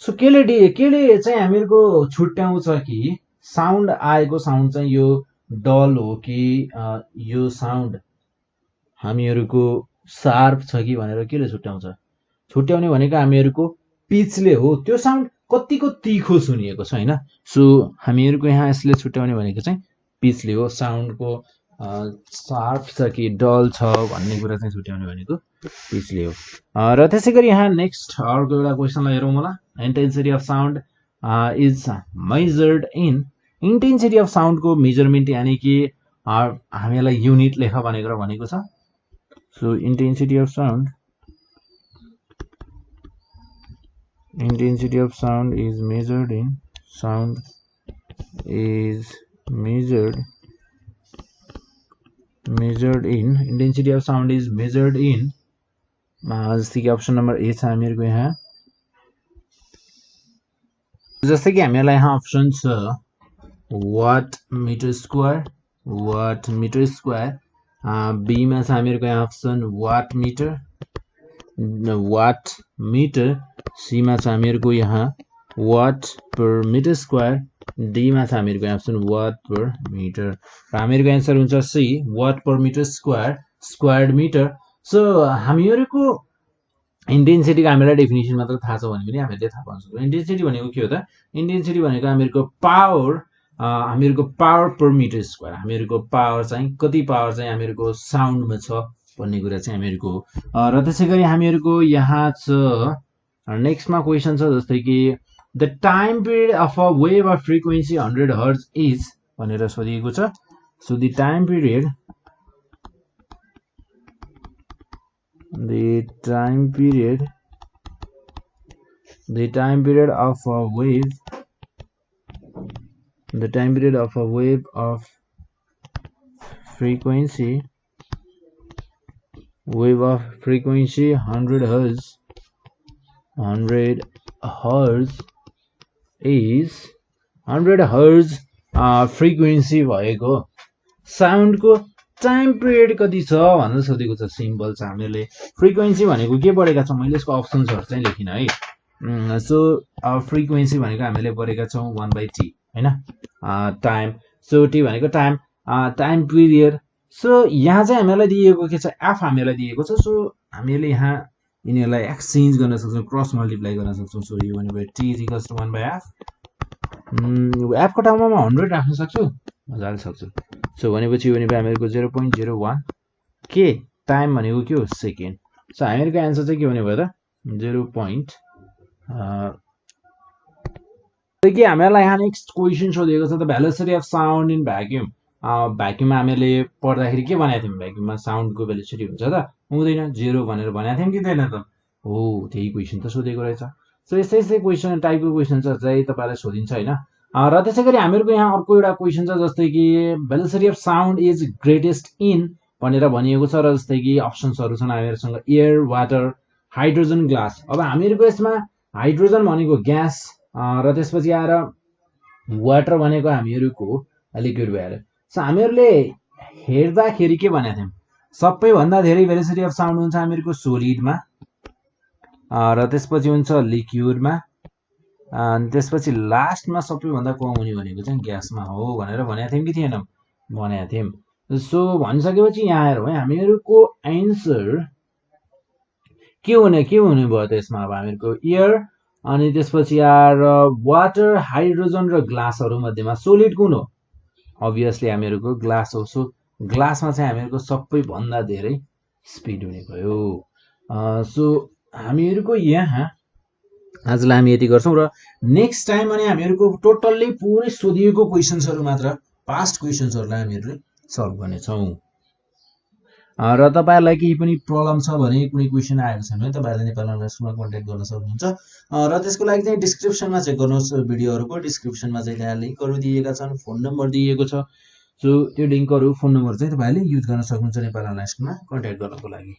सो केले चाहिँ हामीहरूको छुट्याउँछ कि साउन्ड आएको साउन्ड चाहिँ यो डल हो कि यो साउन्ड हामीहरूको शार्प छ कि भनेर केले छुट्याउँछ? छुट्याउने भनेको हामीहरूको पिचले हो। त्यो साउन्ड कतिको तीखो सुनिएको छ हैन। सो हामीहरूको यहाँ यसले छुट्याउने भनेको चाहिँ पिचले हो। साउन्डको शार्प छ कि डल छ भन्ने कुरा चाहिँ छुट्याउने भनेको पिचले हो। र त्यसै गरी यहाँ नेक्स्ट अर्को एउटा क्वेसनलाई हेरौँ होला। Intensity of sound is measured in. Intensity of साउन्डको मेजरमेन्ट यानि कि हामीलाई युनिट लेख भनेको छ। So intensity of sound is measured in जस्तै कि अप्सन नम्बर ए छ हामीहरूको यहाँ। जस्तै कि हामीलाई यहाँ अप्सन छ वाट मिटर स्क्वायर, बी मा छ हामीहरूको यहाँ अप्सन वाट मिटर, सी मा छ हामीहरूको यहाँ watt per metre square, D मा छ हामीहरूको यहाँ अप्सन वाट पर मिटर। र हामीहरूको एन्सर हुन्छ C watt per metre squared metre. So हामीहरूको इन्टेन्सिटीको हामीलाई डेफिनेसन मात्र थाहा छ भने पनि हामीले थाहा पाउन सक्छौँ। इन्टेन्सिटी भनेको के हो त? इन्टेन्सिटी भनेको हामीहरूको पावर पर मिटर स्क्वायर। हामीहरूको पावर चाहिँ कति पावर चाहिँ हामीहरूको साउन्डमा छ भन्ने कुरा चाहिँ हामीहरूको हो। र त्यसै गरी हामीहरूको यहाँ छ नेक्स्टमा क्वेसन छ जस्तै कि the time period of a wave of frequency 100 hertz is भनेर सोधिएको छ। So the time period of a wave of frequency 100 hertz is 100 hertz frequency भएको साउन्डको टाइम पिरियड कति छ भनेर सोधेको छ। सिम्पल छ। हामीले फ्रिक्वेन्सी भनेको के पढेका छौँ? मैले यसको अप्सन्सहरु चाहिँ लेखिन है। सो फ्रिक्वेन्सी भनेको हामीले पढेका छौँ 1/t हैन, टाइम। सो टी भनेको टाइम पिरियड। सो यहाँ चाहिँ हामीलाई दिएको के छ? एफ हामीलाई दिएको छ। सो हामीले यहाँ यिनीहरूलाई एक्सचेन्ज गर्न सक्छौँ, क्रस मल्टिप्लाई गर्न सक्छौँ। सो यो भनेको t = 1/f। एफ को ठाउँमा म 100 राख्न सक्छु, मजाले सक्छु। सो भनेपछि यो भनेको हामीहरूको 0.01 के टाइम भनेको के हो? सेकेन्ड। सो हामीहरूको एन्सर चाहिँ के हुने भयो त? 0. कि हामीलाई यहाँ नेक्स्ट क्वेसन सोधेको छ the velocity of sound in vacuum. भ्याक्युममा हामीले पढ्दाखेरि के भनेको थियौँ? भ्याक्युममा साउन्डको भेलोसिटी हुन्छ त? हुँदैन, 0 भनेर भनेको थियौँ कि थिएन त? हो, त्यही क्वेसन त सोधेको रहेछ। सो यस्तै क्वेसन टाइपको क्वेसन चाहिँ तपाईँलाई सोधिन्छ हैन। र त्यसै गरी हामीहरूको यहाँ अर्को एउटा क्वेसन छ जस्तै कि velocity of sound is greatest in भनेर भनिएको छ। र जस्तै कि अप्सन्सहरु छन् हामीहरूसँग एयर, वाटर, हाइड्रोजन, ग्लास। अब हामीहरूको यसमा हाइड्रोजन भनेको ग्यास र त्यसपछि आएर वाटर भनेको हामीहरूको लिक्विड भयो। सो हामीहरूले हेर्दाखेरि के भनेको थियौँ? सबैभन्दा धेरै भेलोसिटी अफ साउन्ड हुन्छ हामीहरूको सोलिडमा, र त्यसपछि हुन्छ लिक्विडमा, अनि त्यसपछि लास्टमा सबैभन्दा कम हुने भनेको चाहिँ ग्यासमा हो भनेर भनेको थियौँ कि थिएनौँ? भनेको थियौँ। सो भनिसकेपछि यहाँ आएर है हामीहरूको एन्सर के हुने भयो त यसमा? अब हामीहरूको एयर अनि त्यसपछि आएर वाटर, हाइड्रोजन र ग्लासहरू मध्येमा सोलिड कुन हो? अभियसली हामीहरूको ग्लास हो। सो ग्लासमा चाहिँ हामीहरूको सबैभन्दा धेरै स्पिड हुने भयो। सो हामीहरूको यहाँ आजलाई हामी यति गर्छौँ र नेक्स्ट टाइम अनि हामीहरूको टोटल्ली पुरै सोधिएको क्वेसन्सहरू मात्र, पास्ट क्वेसन्सहरूलाई हामीहरूले सल्भ गर्नेछौँ। र तपाईँहरूलाई केही पनि प्रब्लम छ भने, कुनै क्वेसन आएको छ भने तपाईँहरूले नेपाल अनलाइन स्कुलमा कन्ट्याक्ट गर्न सक्नुहुन्छ। र त्यसको लागि चाहिँ डिस्क्रिप्सनमा चेक गर्नुहोस् भिडियोहरूको। डिस्क्रिप्सनमा चाहिँ त्यहाँ लिङ्कहरू दिएका छन्, फोन नम्बर दिएको छ। सो त्यो लिङ्कहरू, फोन नम्बर चाहिँ तपाईँहरूले युज गर्न सक्नुहुन्छ नेपाल अनलाइन स्कुलमा कन्ट्याक्ट गर्नको लागि।